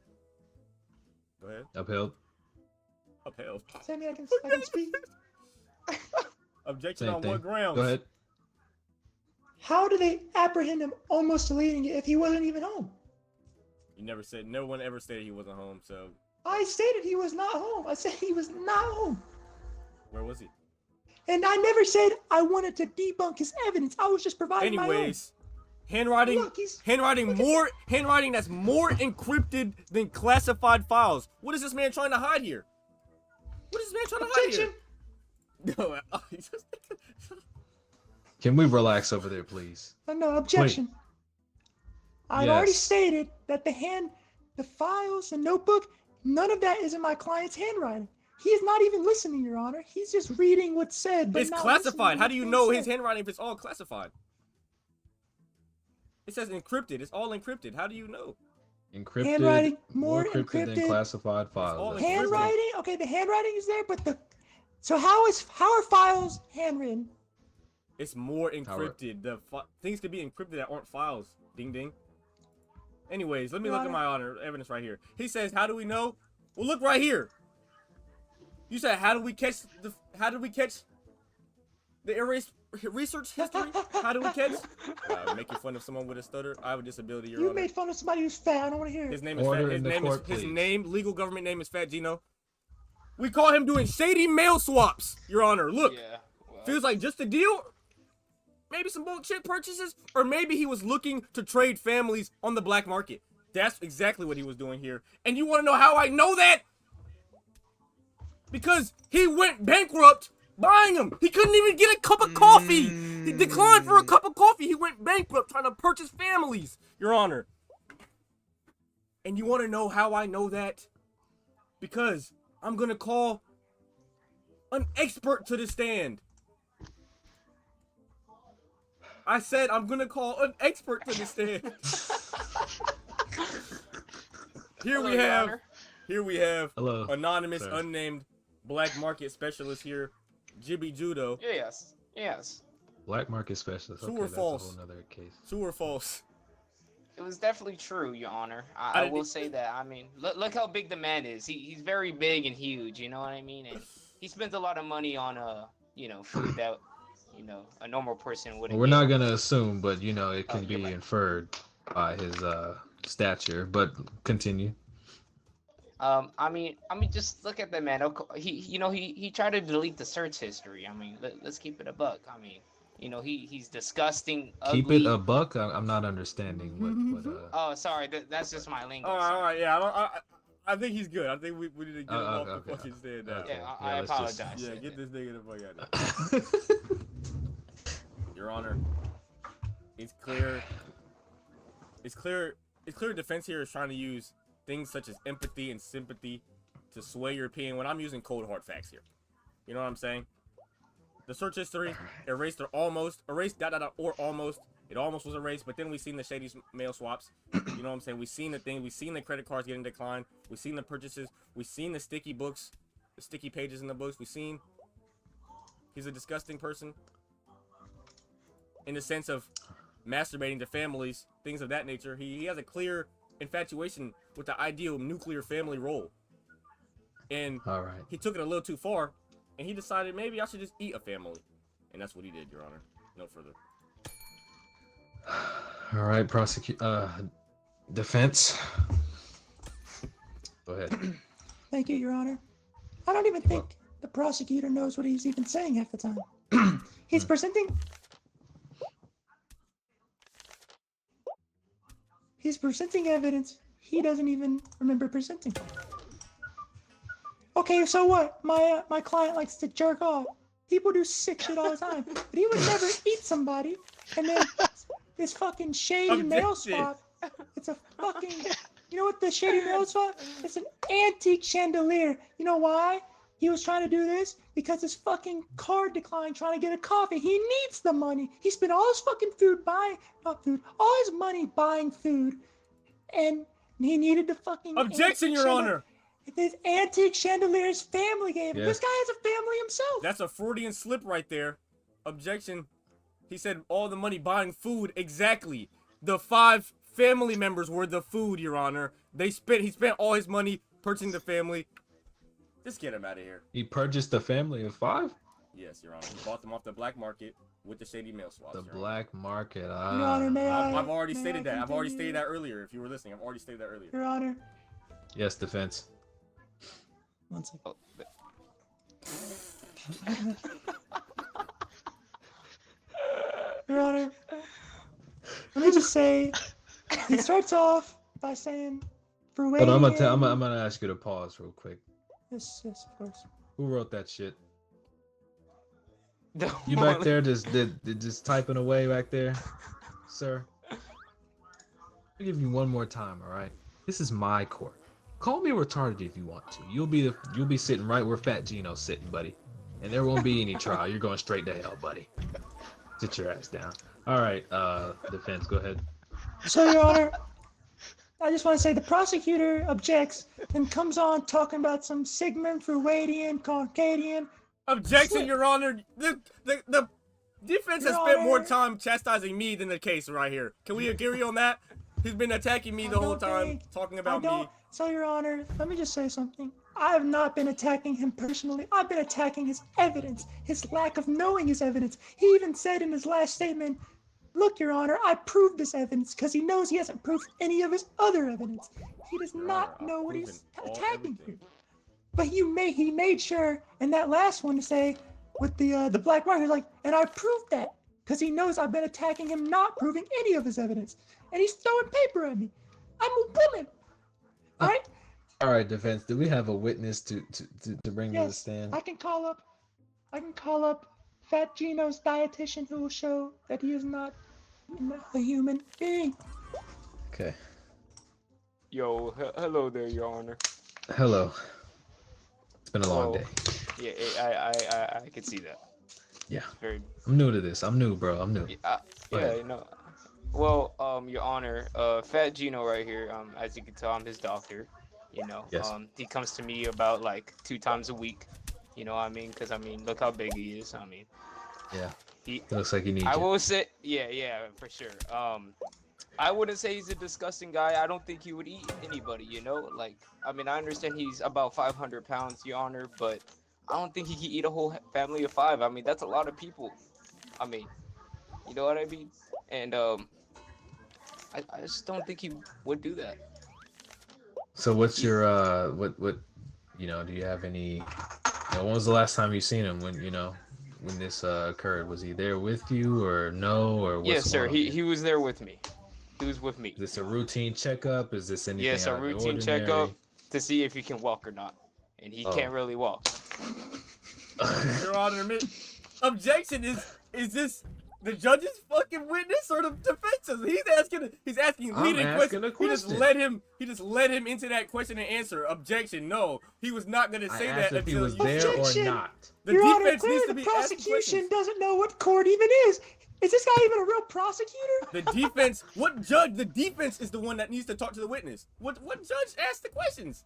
go ahead. Upheld. Upheld. Sammy, I can speak. Objection Same on thing. what grounds? Go ahead. How do they apprehend him almost deleting it if he wasn't even home? You never said. No one ever stated he wasn't home. So I stated he was not home. I said he was not home. where was he? And I never said I wanted to debunk his evidence. I was just providing my own. Anyways, handwriting. Look, he's- Handwriting that's more encrypted than classified files. What is this man trying to hide here? What is this man trying to hide Objection! here? No, he's just... Can we relax over there, please? No, objection. I'd already Yes. stated that the files, the notebook, none of that is in my client's handwriting. He is not even listening, Your Honor. He's just reading what's said. But It's not classified. listening to How do you what's know being his said. handwriting if it's all classified? It says encrypted. It's all encrypted. How do you know? Encrypted, Handwriting, more more encrypted than encrypted. classified all files. encrypted. Handwriting? Okay, the handwriting is there, but so how are files handwritten? It's more Howard. encrypted. Things could be encrypted that aren't files. Ding ding. Anyways, let me Your look at Honor. my evidence right here. He says, "How do we know?" Well, look right here. You said, "How did we catch the erased research history? How do we catch?" Making fun of someone with a stutter. I have a disability, Your You Honor. made fun of somebody who's fat. I don't want to hear it. His name is Order Fat. in the court, His please. name, legal government name is Fat Gino. We call him doing shady mail swaps, Your Honor. Look, Yeah. Well, feels like just a deal. Maybe some bullshit purchases, or maybe he was looking to trade families on the black market. That's exactly what he was doing here. And you want to know how I know that? Because he went bankrupt buying them. He couldn't even get a cup of coffee. He declined for a cup of coffee. He went bankrupt trying to purchase families, Your Honor. And you want to know how I know that? Because I'm going to call an expert to the stand. I said I'm going to call an expert to the stand. Here we have Hello. anonymous, Sir. unnamed black market specialist here, Jibby Judo. Yes. Black market specialist. True Okay, or that's false? a whole nother case. True or false? It was definitely true, Your Honor. I I didn't- will say that. I mean, look how big the man is. He's very big and huge. You know what I mean? And he spends a lot of money on food that a normal person wouldn't. Well, we're get. not gonna assume, but it can you're be right. inferred by his stature. But continue. I mean, just look at the man. He tried to delete the search history. I mean, let's keep it a buck. I mean, he's disgusting, ugly. Keep it a buck. I'm not understanding what. Oh, sorry, that's just my lingo. All right, yeah. I think he's good. I think we need to get him off okay. the fucking stand now. Okay. Yeah, I let's just- apologize. Yeah, get this nigga the fuck out of here. Your Honor, it's clear. It's clear defense here is trying to use things such as empathy and sympathy to sway your opinion when I'm using cold hard facts here. You know what I'm saying? The search history erased or almost erased or almost. It almost was erased, but then we seen the shady mail swaps. You know what I'm saying? We seen the thing. We seen the credit cards getting declined. We seen the purchases. We seen the sticky books, the sticky pages in the books. We seen he's a disgusting person in the sense of masturbating to families, things of that nature. He has a clear infatuation with the ideal nuclear family role, and All right. he took it a little too far, and he decided maybe I should just eat a family, and that's what he did, Your Honor. No further. All right. Defense. Go ahead. Thank you, Your Honor. I don't even think the prosecutor knows what he's even saying half the time. He's presenting evidence he doesn't even remember presenting. Okay, so what? My client likes to jerk off. People do sick shit all the time, but he would never eat somebody. And then this fucking shady mail Objection. swap. It's a fucking. You know what the shady mail swap? It's an antique chandelier. You know why? He was trying to do this because his fucking card declined trying to get a coffee. He needs the money. He spent all his fucking all his money buying food. And he needed the fucking Objection, Your Honor. This antique chandelier's family gave him. Yeah. This guy has a family himself. That's a Freudian slip right there. Objection. He said all the money buying food. Exactly. The 5 family members were the food, Your Honor. He spent all his money purchasing the family. Just get him out of here. He purchased a family of 5. Yes, Your Honor. He bought them off the black market with the shady mail swaps. The Your Honor. black market. Your Honor, may I? I've already may stated I that. I've already continue? stated that earlier. If you were listening, I've already stated that earlier. Your Honor. Yes, defense. One second. Oh, Your Honor. Let me just say, he starts off by saying, for But waiting. I'm gonna ask you to pause real quick. Yes, of course. Who wrote that shit? the You back there just typing away back there, sir? I'll give you one more time, all right? This is my court. Call me retarded if you want to. You'll be sitting right where Fat Gino's sitting, buddy. And there won't be any trial. You're going straight to hell, buddy. Sit your ass down. All right, defense, go ahead. So, Your Honor, I just want to say the prosecutor objects and comes on talking about some Sigmund Freudian, Caucasian. Objection, Your Honor. The defense Your has spent more Honor. time chastising me than the case right here. Can we agree on that? He's been attacking me the whole time, talking about me. So, Your Honor, let me just say something. I have not been attacking him personally. I've been attacking his evidence, his lack of knowing his evidence. He even said in his last statement, look, Your Honor, I proved this evidence because he knows he hasn't proved any of his other evidence. He does not know what he's attacking here. But he made sure in that last one to say with the black mark, he's like, and I proved that because he knows I've been attacking him, not proving any of his evidence. And he's throwing paper at me. I'm a woman. All right? All right, defense. Do we have a witness to bring to the stand? I can call up Fat Gino's dietitian who will show that he is not a human being. Okay. Yo, hello there, Your Honor. Hello. It's been a long day. Yeah, I can see that. Yeah. Very. I'm new to this. I'm new, bro. I'm new. Yeah, you know. Well, Your Honor, Fat Gino right here. As you can tell, I'm his doctor. You know. Yes. He comes to me about like 2 times a week. You know what I mean? Because I mean, look how big he is. I mean. Yeah. He looks like he needs. I you. will say, yeah, for sure. I wouldn't say he's a disgusting guy. I don't think he would eat anybody. You know, like I mean, I understand he's about 500 pounds, Your Honor, but I don't think he could eat a whole family of 5. I mean, that's a lot of people. I mean, you know what I mean? And I just don't think he would do that. So what's your what you know? Do you have any? You know, when was the last time you seen him? When this occurred, was he there with you or no or? What's Yes, sir. going on? He was there with me. He was with me. Is this a routine checkup? Is this anything? Yes, a out of the routine ordinary? checkup to see if he can walk or not, and he can't really walk. Your Honor, objection is this the judge's fucking witness or the defense's? He's asking leading questions. He just led him into that question and answer. Objection, no. He was not gonna say that if he until was there or not. The Your Honor, defense clearly needs to the be asking prosecution questions. doesn't know what court even is. Is this guy even a real prosecutor? The defense, what judge? The defense is the one that needs to talk to the witness. What judge asked the questions?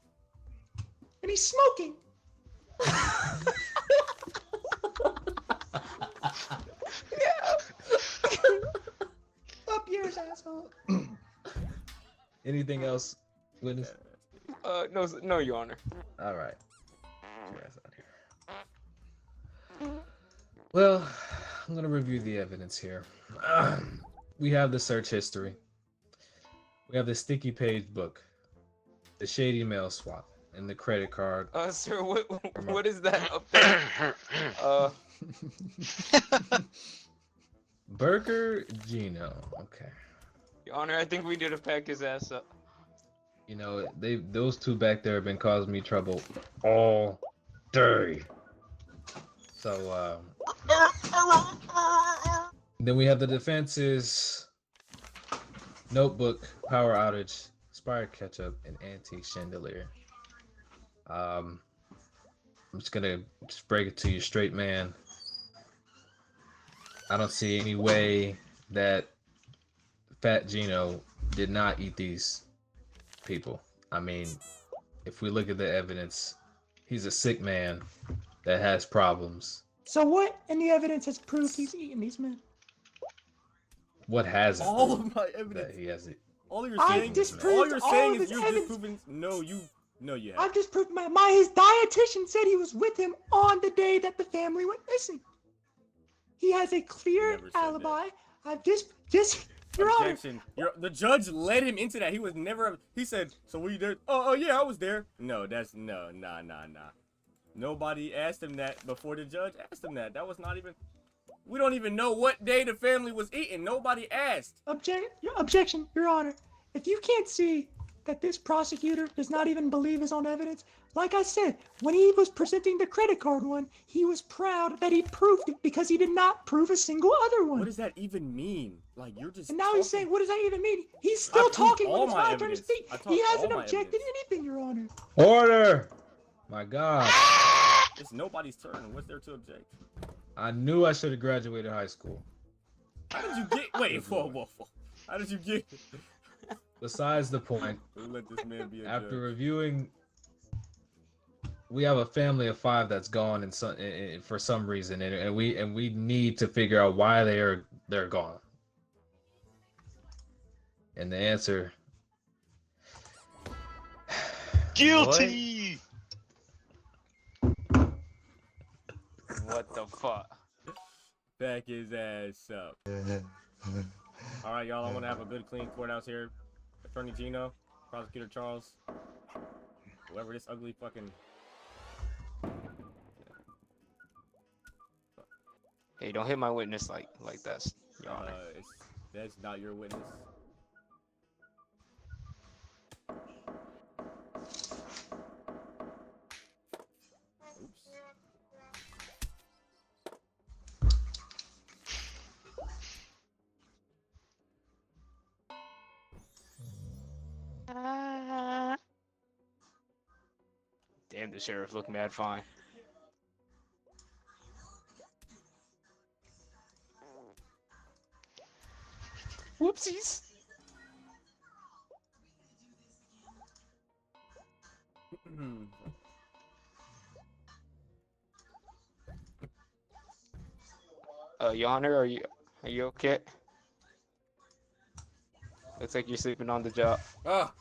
And he's smoking. Up yours, asshole. Anything else, witness? No, Your Honor. All right. Well, I'm gonna review the evidence here. We have the search history. We have the sticky page book, the shady mail swap, and the credit card. Sir, what is that up there? Burger Gino. Okay. Your Honor, I think we need to pack his ass up. You know, those two back there have been causing me trouble all day. So, then we have the defense's notebook, power outage, expired ketchup, and antique chandelier. I'm just gonna break it to you straight, man. I don't see any way that Fat Gino did not eat these people. I mean, if we look at the evidence, he's a sick man that has problems. So what in the evidence has proved he's eating these men? What has it? All of my evidence. That he has it. All you're I saying, disproved all you're all saying of is his you're evidence. disproving. No, you I've haven't. just proved his dietitian said he was with him on the day that the family went missing. He has a clear Never said that. alibi. I've just Your Honor. Objection. The judge led him into that. He was never. He said, "So were you there?" Oh yeah, I was there. No, that's nah. Nobody asked him that before the judge asked him that. That was not even. We don't even know what day the family was eating. Nobody asked. Objection, Your Honor. If you can't see that this prosecutor does not even believe his own evidence, like I said, when he was presenting the credit card one, he was proud that he proved it because he did not prove a single other one. What does that even mean? Like you're just. And now he's saying, what does that even mean? He's still talking when it's my turn to speak. He hasn't objected anything, Your Honor. Order! My God. It's nobody's turn. What's there to object? I knew I should have graduated high school. How did you get? Wait, whoa. How did you get? besides the point. We'll let this man be a After judge. reviewing, we have a family of 5 that's gone for some reason, and we need to figure out why they're gone. And the answer, Guilty. What the fuck? Back his ass up. All right, y'all. I want to have a good, clean courthouse here. Attorney Gino, Prosecutor Charles, whoever this ugly fucking. Hey, don't hit my witness like that, Your Honor. That's not your witness. Oops. Damn, the sheriff looked mad fine. Whoopsies. Your Honor, are you okay? Looks like you're sleeping on the job. Ah.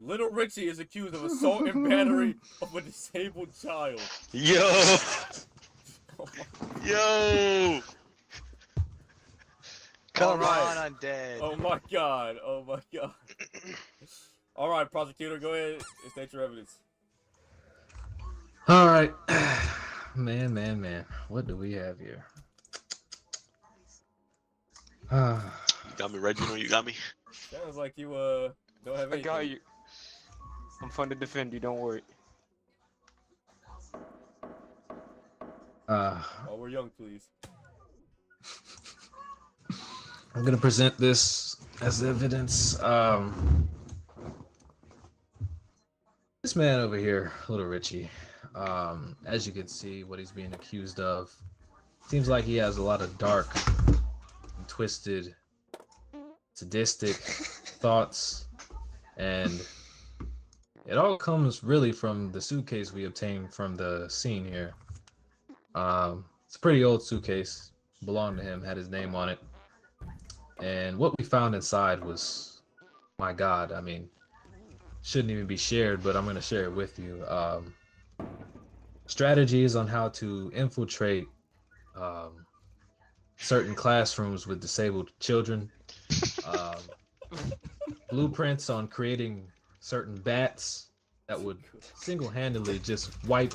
Little Richie is accused of assault and battery of a disabled child. Yo. Yo. Come Alright. on, undead. Oh my god. Oh my god. All right, prosecutor, go ahead and state your evidence. all right, man. What do we have here? You got me, Reginald. You got me. Sounds like you don't have I anything. got you. I'm fun to defend you. Don't worry. Oh, we're young, please. I'm gonna present this as evidence. This man over here, Little Richie, as you can see, what he's being accused of, seems like he has a lot of dark, and twisted, sadistic thoughts, and it all comes really from the suitcase we obtained from the scene here. It's a pretty old suitcase, belonged to him, had his name on it. And what we found inside was, my God, I mean, shouldn't even be shared, but I'm going to share it with you. Strategies on how to infiltrate certain classrooms with disabled children. Blueprints on creating certain bats that would single-handedly just wipe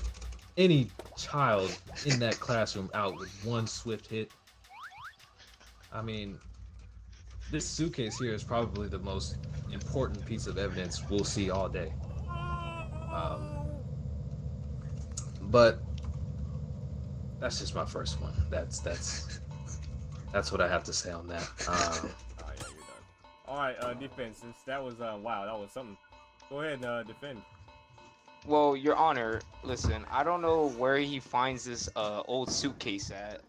any child in that classroom out with one swift hit. I mean, this suitcase here is probably the most important piece of evidence we'll see all day. But that's just my first one. That's what I have to say on that. Oh, yeah, you're done. All right, defense. Since that was wow, that was something. Go ahead and defend. Well, Your Honor, listen, I don't know where he finds this old suitcase at.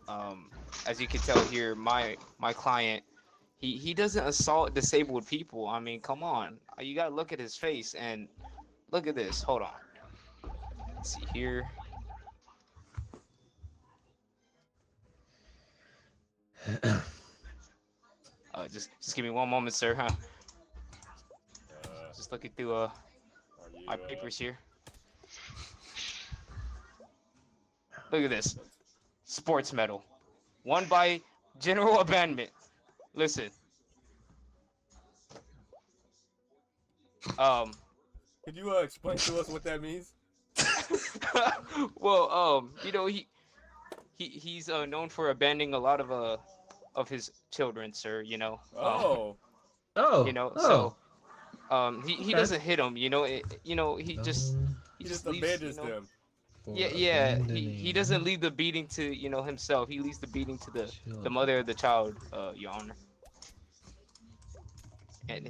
As you can tell here, my client, he doesn't assault disabled people. I mean, come on. You gotta look at his face and look at this. Hold on. Let's see here. Just give me one moment, sir. Huh? Just looking through my papers here. Look at this. Sports medal. Won by general abandonment. Listen. Could you explain to us what that means? Well, you know, he's known for abandoning a lot of his children, sir, you know. You know, so he Okay. doesn't hit them, you know. He just leaves, abandons you know, them. Yeah, he doesn't leave the beating to, you know, himself. He leaves the beating to the mother of the child, Your Honor. And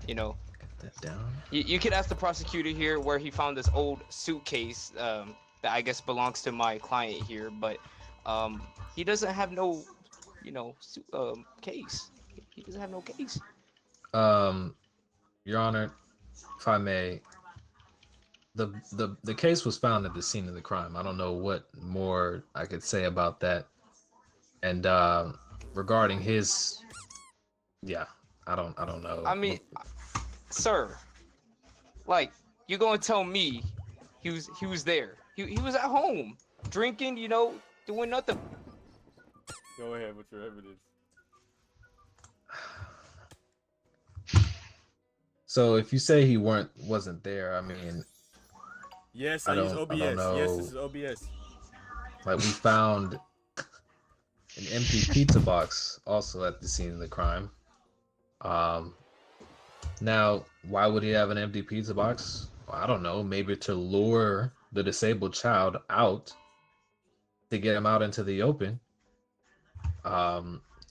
you know, Get that down. you could ask the prosecutor here where he found this old suitcase that I guess belongs to my client here, but he doesn't have no, you know, case. He doesn't have no case. Your Honor, if I may, the case was found at the scene of the crime. I don't know what more I could say about that. And regarding his, yeah, I don't know. I mean, sir, like you gonna tell me he was there? He was at home drinking, you know, doing nothing. Go ahead with your evidence. So if you say he wasn't there, I mean, Yes, I I use don't OBS. Yes, know. this is OBS. Like we found an empty pizza box also at the scene of the crime. Now, why would he have an empty pizza box? Well, I don't know. Maybe to lure the disabled child out, to get him out into the open.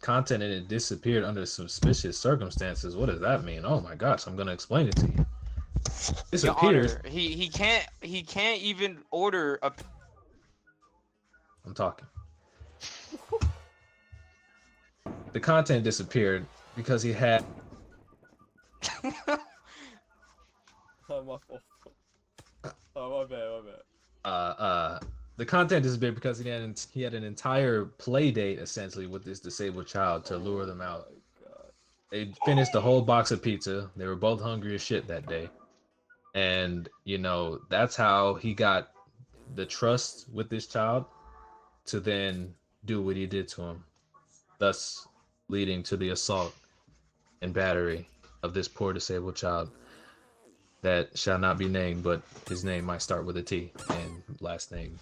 Content in it disappeared under suspicious circumstances. What does that mean? Oh my gosh, I'm gonna explain it to you. Your Disappears. Honor, he can't even order a. I'm talking. The content disappeared because he had. Oh, my fault. Oh, my bad. The content disappeared because he had an entire play date essentially with this disabled child to lure them out. They finished the whole box of pizza. They were both hungry as shit that day. And, you know, that's how he got the trust with this child to then do what he did to him, thus leading to the assault and battery of this poor disabled child that shall not be named, but his name might start with a T and last name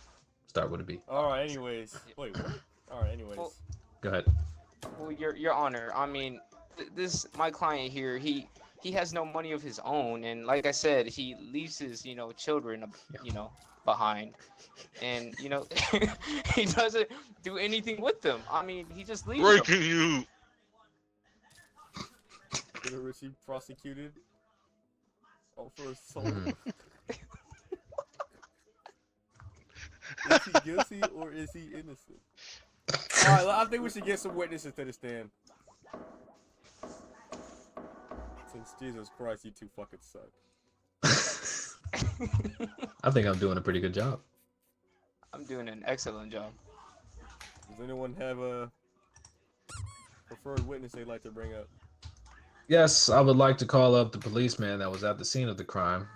start with a B. All right. Anyways, wait. What? All right. Anyways. Well, Go ahead. Well, Your Honor, I mean, this my client here. He has no money of his own, and like I said, he leaves his children behind, and he doesn't do anything with them. I mean, he just leaves them. Breaking you. Little Richie prosecuted. Oh, for assault. Is he guilty or is he innocent? Alright, I think we should get some witnesses to the stand. Since Jesus Christ, you two fucking suck. I think I'm doing a pretty good job. I'm doing an excellent job. Does anyone have a preferred witness they'd like to bring up? Yes, I would like to call up the policeman that was at the scene of the crime.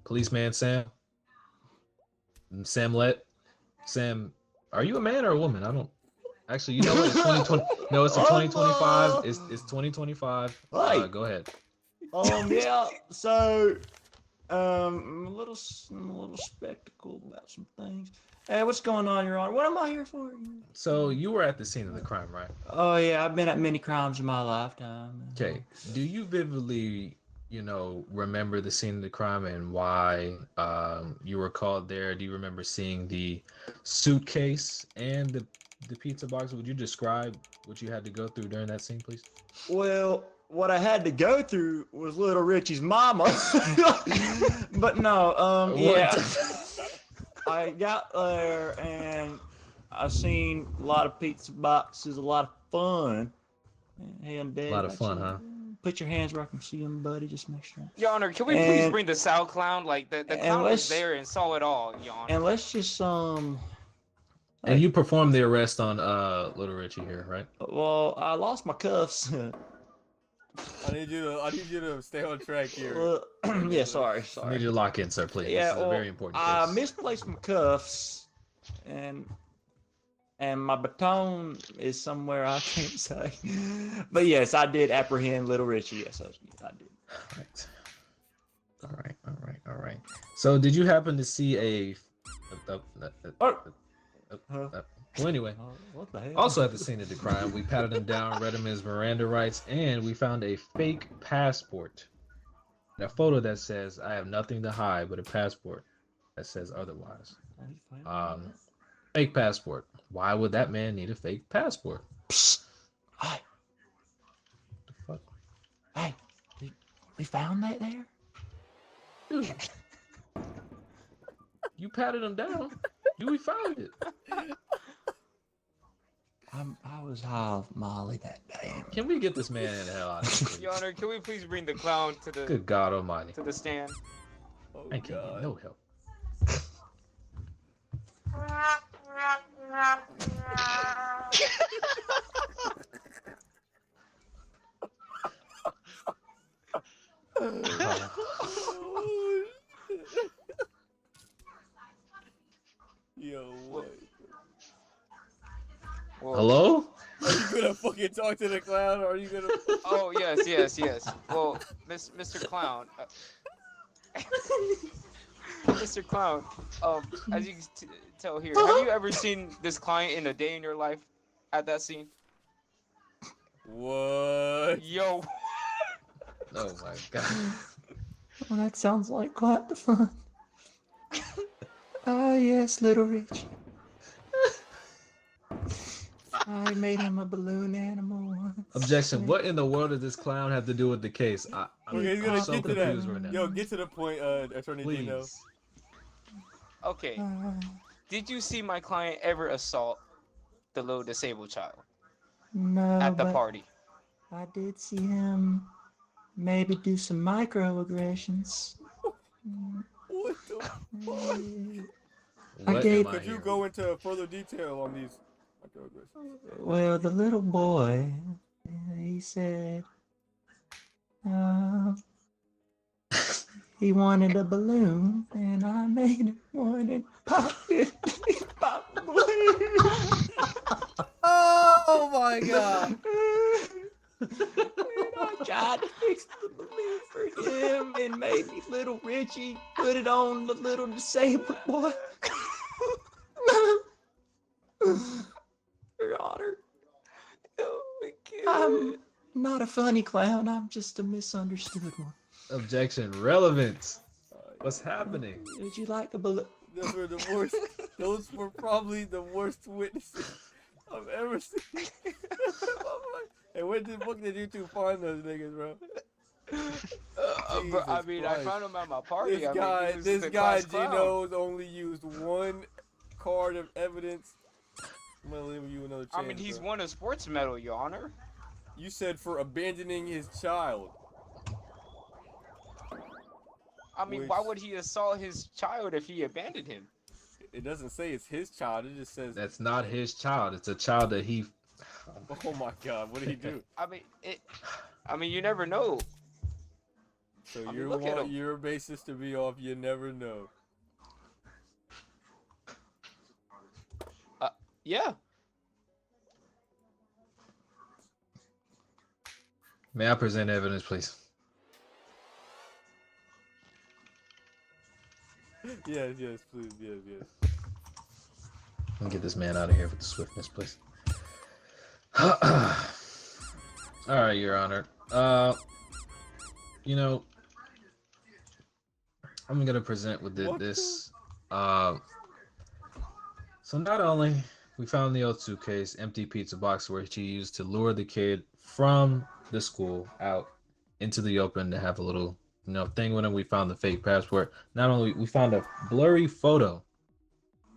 Policeman Sam. Sam, are you a man or a woman? I don't. Actually, you know what? It's 2020. No, it's 2025. It's 2025. Go ahead. Yeah. So, I'm a little skeptical about some things. Hey, what's going on, Your Honor? What am I here for? So you were at the scene of the crime, right? Oh yeah, I've been at many crimes in my lifetime. Okay. Do you vividly, remember the scene of the crime and why you were called there? Do you remember seeing the suitcase and the pizza box? Would you describe what you had to go through during that scene, please? Well, what I had to go through was little Richie's mama. But no, yeah. I got there and I seen a lot of pizza boxes, a lot of fun. Hey, I'm dead. A lot of fun, huh? Put your hands where I can see them, buddy. Just make sure. Your Honor, can we please bring the sound clown? Like the clown was there and saw it all, Your Honor. And let's just And you performed the arrest on little Richie here, right? Well, I lost my cuffs. I need you to stay on track here. Well, yeah, sorry. I need you to lock in, sir, please. Yeah, this is a very important I case. misplaced my cuffs, and my baton is somewhere I can't say. But yes, I did apprehend little Richie. Yes, I did. All right. So, did you happen to see well, anyway, What the hell? also at the scene of the crime, we patted him down, read him his Miranda rights, and we found a fake passport. And a photo that says, "I have nothing to hide," but a passport that says otherwise. Fake passport. Why would that man need a fake passport? Psst. Hey. The fuck? Hey, we found that there? Dude. You patted him down. We found it. I was high off Molly that day. Can we get this man the hell out of here? Your Honor, can we please bring the clown to the Good God Almighty! stand? Oh, I can't get God. no help. Yo, what? Well, Hello? Are you gonna fucking talk to the clown, or are you gonna? Oh yes. Well, Mr. Clown, Mr. Clown, as you can tell here, have you ever seen this client in a day in your life at that scene? What? Yo, Oh my God! Well, that sounds like quite the fun. Ah, yes, little Richie. I made him a balloon animal once. Objection. What in the world does this clown have to do with the case? I'm Okay, he's gonna so get to that. confused right now. Yo, get to the point, Attorney Dino. Please. okay. Did you see my client ever assault the little disabled child No, at the but party? I did see him maybe do some microaggressions. What the fuck? What I gave- am I Could you hearing? go into further detail on these microaggressions? Well, the little boy, he said, he wanted a balloon, and I made him one and popped it. He popped the balloon. Oh my God! And I tried to fix the balloon for him and maybe little Richie put it on the little disabled boy. Your Honor, I'm not a funny clown. I'm just a misunderstood one. Objection. Relevance. What's happening? Would you like a balloon? Those were the worst. Those were probably the worst witnesses I've ever seen. Hey, where the fuck did you two find those niggas, bro? Bro, I Jesus mean, Christ. I found him at my party. This I guy, mean, he was this the guy, class clown. Gino's only used one card of evidence. I'm gonna leave you another chance. I mean, he's bro. won a sports medal, Your Honor. You said for abandoning his child. I mean, why would he assault his child if he abandoned him? It doesn't say it's his child. It just says. That's not his child. It's a child that he. Oh my God! What did he do? I mean, you never know. So I mean, you look at want him. your basis to be off? You never know. Yeah. May I present evidence, please? Yes, please, yes. Let me get this man out of here with the swiftness, please. All right, Your Honor. You know, I'm gonna present with this. So not only we found the O2 case, empty pizza box, where she used to lure the kid from the school out into the open to have a little, thing with him. We found the fake passport. Not only we found a blurry photo.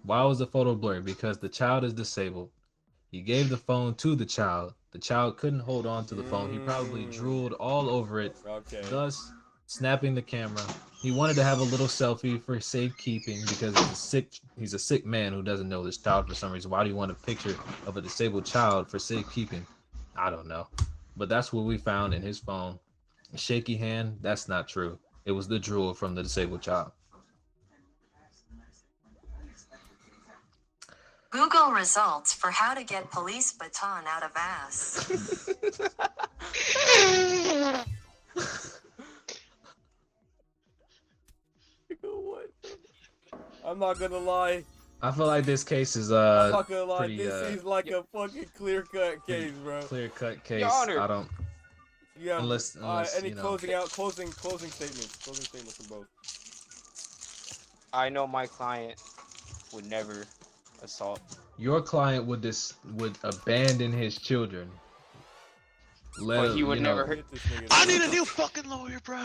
Why was the photo blurry? Because the child is disabled. He gave the phone to the child. The child couldn't hold on to the phone. He probably drooled all over it, Okay. thus snapping the camera. He wanted to have a little selfie for safekeeping because he's a sick man who doesn't know this child for some reason. Why do you want a picture of a disabled child for safekeeping? I don't know. But that's what we found in his phone. A shaky hand, that's not true. It was the drool from the disabled child. Google results for how to get police baton out of ass. What? I'm not gonna lie. I feel like this case is I'm not gonna lie. pretty, This seems like a fucking clear-cut case, bro. clear-cut case. Your Honor. I don't. Yeah. Unless Any you know. closing statements? Closing statements from both. I know my client would never assault. Your client would abandon his children. But he would never hurt. Get this nigga I down. need a new fucking lawyer, bro.